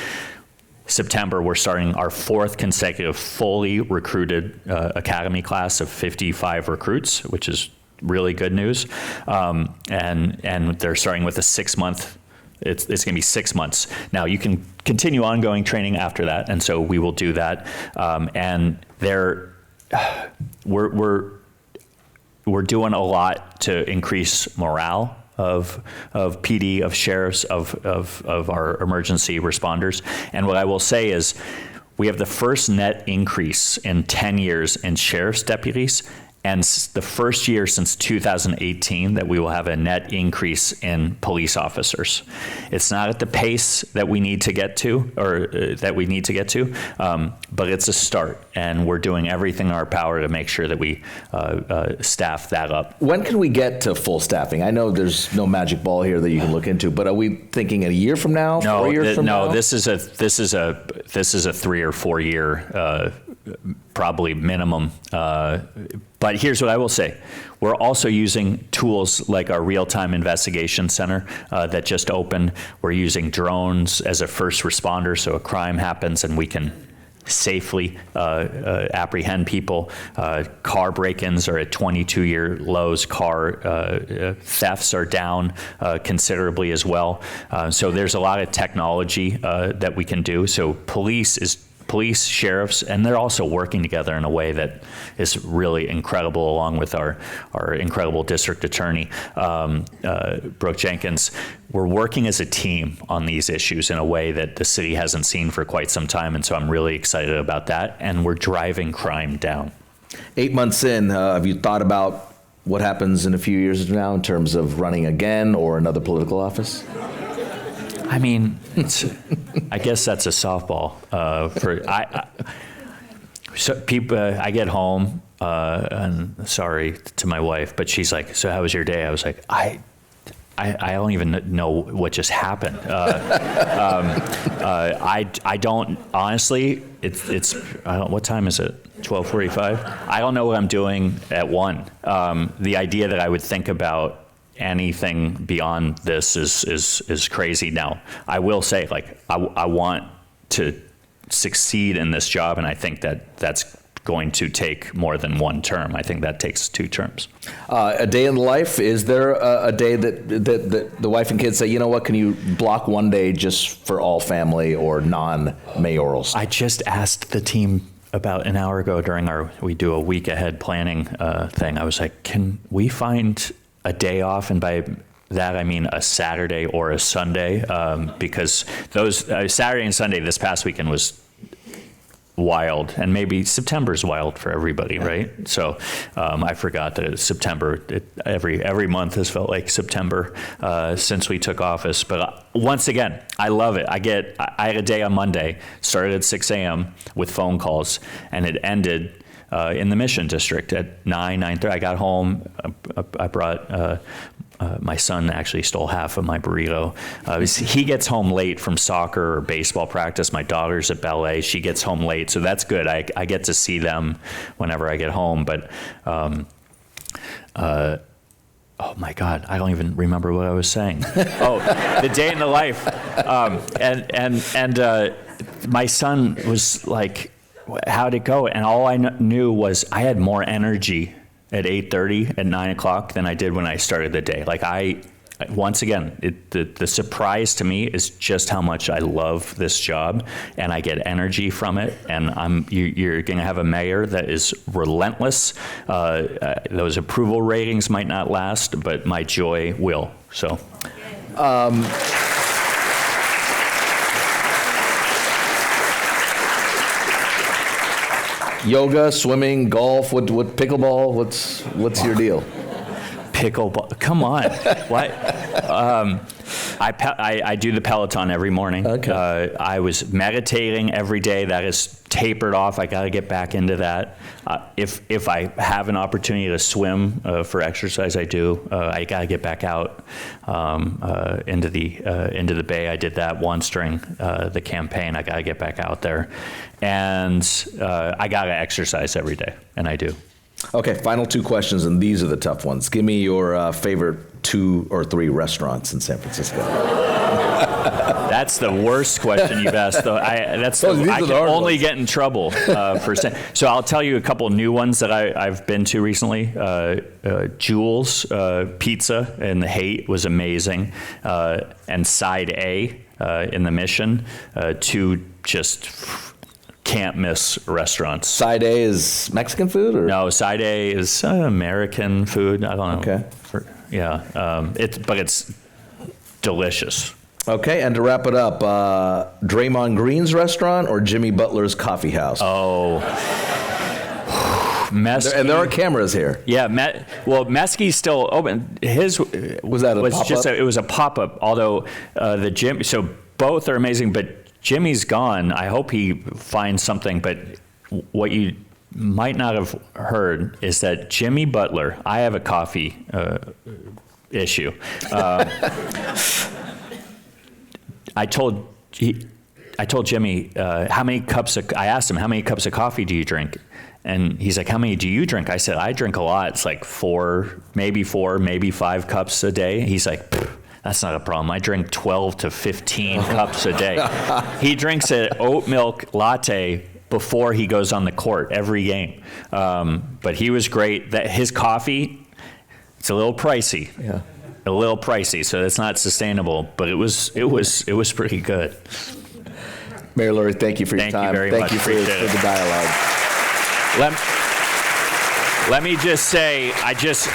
September, we're starting our 4th consecutive fully recruited academy class of 55 recruits, which is really good news. And they're starting with a 6-month, it's going to be 6 months. Now you can continue ongoing training after that. And so we will do that. And we're we're doing a lot to increase morale of PD, of sheriffs, of our emergency responders. And what I will say is, we have the first net increase in 10 years in sheriff's deputies, and the first year since 2018 that we will have a net increase in police officers. It's not at the pace that we need to get to, but it's a start, and we're doing everything in our power to make sure that we staff that up. When can we get to full staffing? I know there's no magic ball here that you can look into, but are we thinking a year from now, 4 years from now? No, this is a 3 or 4 year probably minimum. But here's what I will say. We're also using tools like our real-time investigation center that just opened. We're using drones as a first responder, so a crime happens and we can safely apprehend people. Car break-ins are at 22-year lows. Car thefts are down considerably as well. So there's a lot of technology that we can do. So police, sheriffs, and they're also working together in a way that is really incredible, along with our incredible district attorney, Brooke Jenkins. We're working as a team on these issues in a way that the city hasn't seen for quite some time, and so I'm really excited about that, and we're driving crime down. 8 months in, have you thought about what happens in a few years from now in terms of running again or another political office? I mean, I guess that's a softball. I get home, and sorry to my wife, but she's like, "So how was your day?" I was like, I don't even know what just happened. I don't honestly. It's what time is it? 12:45. I don't know what I'm doing at 1. The idea that I would think about anything beyond this is crazy. Now, I will say, like, I want to succeed in this job, and I think that that's going to take more than 1 term. I think that takes 2 terms. A day in the life, is there a day that the wife and kids say, you know what, can you block 1 day just for all family or non-mayorals? I just asked the team about an hour ago during we do a week ahead planning thing. I was like, can we find a day off? And by that I mean a Saturday or a Sunday, because those Saturday and Sunday this past weekend was wild, and maybe September's wild for everybody, right? So I forgot that it's September. Every month has felt like September since we took office. But once again, I love it. I had a day on Monday, started at 6 a.m. with phone calls, and it ended in the Mission District at 9:30. I got home. I brought my son actually stole half of my burrito. He gets home late from soccer or baseball practice. My daughter's at ballet. She gets home late, so that's good. I get to see them whenever I get home. But oh my God, I don't even remember what I was saying. Oh, the day in the life, and my son was like, how'd it go? And all I knew was I had more energy at 8:30, at 9 o'clock than I did when I started the day. Like once again, the surprise to me is just how much I love this job, and I get energy from it. And you're going to have a mayor that is relentless. Those approval ratings might not last, but my joy will. So. Yoga, swimming, golf, what pickleball? What's your deal? Pickleball, come on. What? I do the Peloton every morning. Okay. I was meditating every day. That is tapered off. I got to get back into that. If I have an opportunity to swim for exercise, I do. I got to get back out into the bay. I did that once during the campaign. I got to get back out there, and I got to exercise every day, and I do. Okay, final 2 questions, and these are the tough ones. Give me your favorite 2 or 3 restaurants in San Francisco. That's the worst question you've asked, though. I can only get in trouble for saying. So I'll tell you a couple new ones that I've been to recently. Jules Pizza in the Haight was amazing, and Side A in the Mission, 2 just can't miss restaurants. Side A is Mexican food, or No, Side A is American food. I don't know. Okay. But it's delicious. Okay, and to wrap it up, Draymond Green's restaurant or Jimmy Butler's coffee house? Oh, Mesky. And there are cameras here. Yeah, Mesky's still open. His Was that a was just pop-up? it was a pop up. Although the Jim, so both are amazing, but Jimmy's gone. I hope he finds something. But what you might not have heard is that Jimmy Butler. I have a coffee issue. I told Jimmy how many cups of. I asked him how many cups of coffee do you drink, and he's like, how many do you drink? I said, I drink a lot. It's like 4, maybe 5 cups a day. He's like, that's not a problem. I drink 12 to 15 cups a day. He drinks an oat milk latte before he goes on the court every game. But he was great. That his coffee, it's a little pricey. Yeah. A little pricey, so it's not sustainable, but it was pretty good. Mayor Lurie, thank you for your Thank you time. very Thank much. you for Appreciate it. the dialogue. Let me just say, I just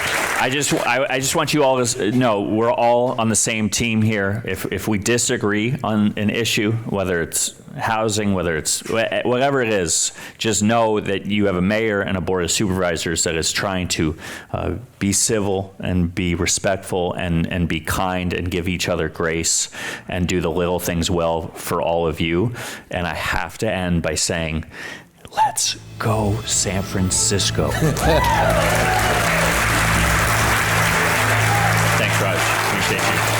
want you all to know we're all on the same team here. If we disagree on an issue, whether it's housing, whether it's whatever it is, just know that you have a mayor and a board of supervisors that is trying to be civil and be respectful and be kind and give each other grace and do the little things well for all of you. And I have to end by saying, let's go San Francisco. Thanks, Raj. Appreciate you.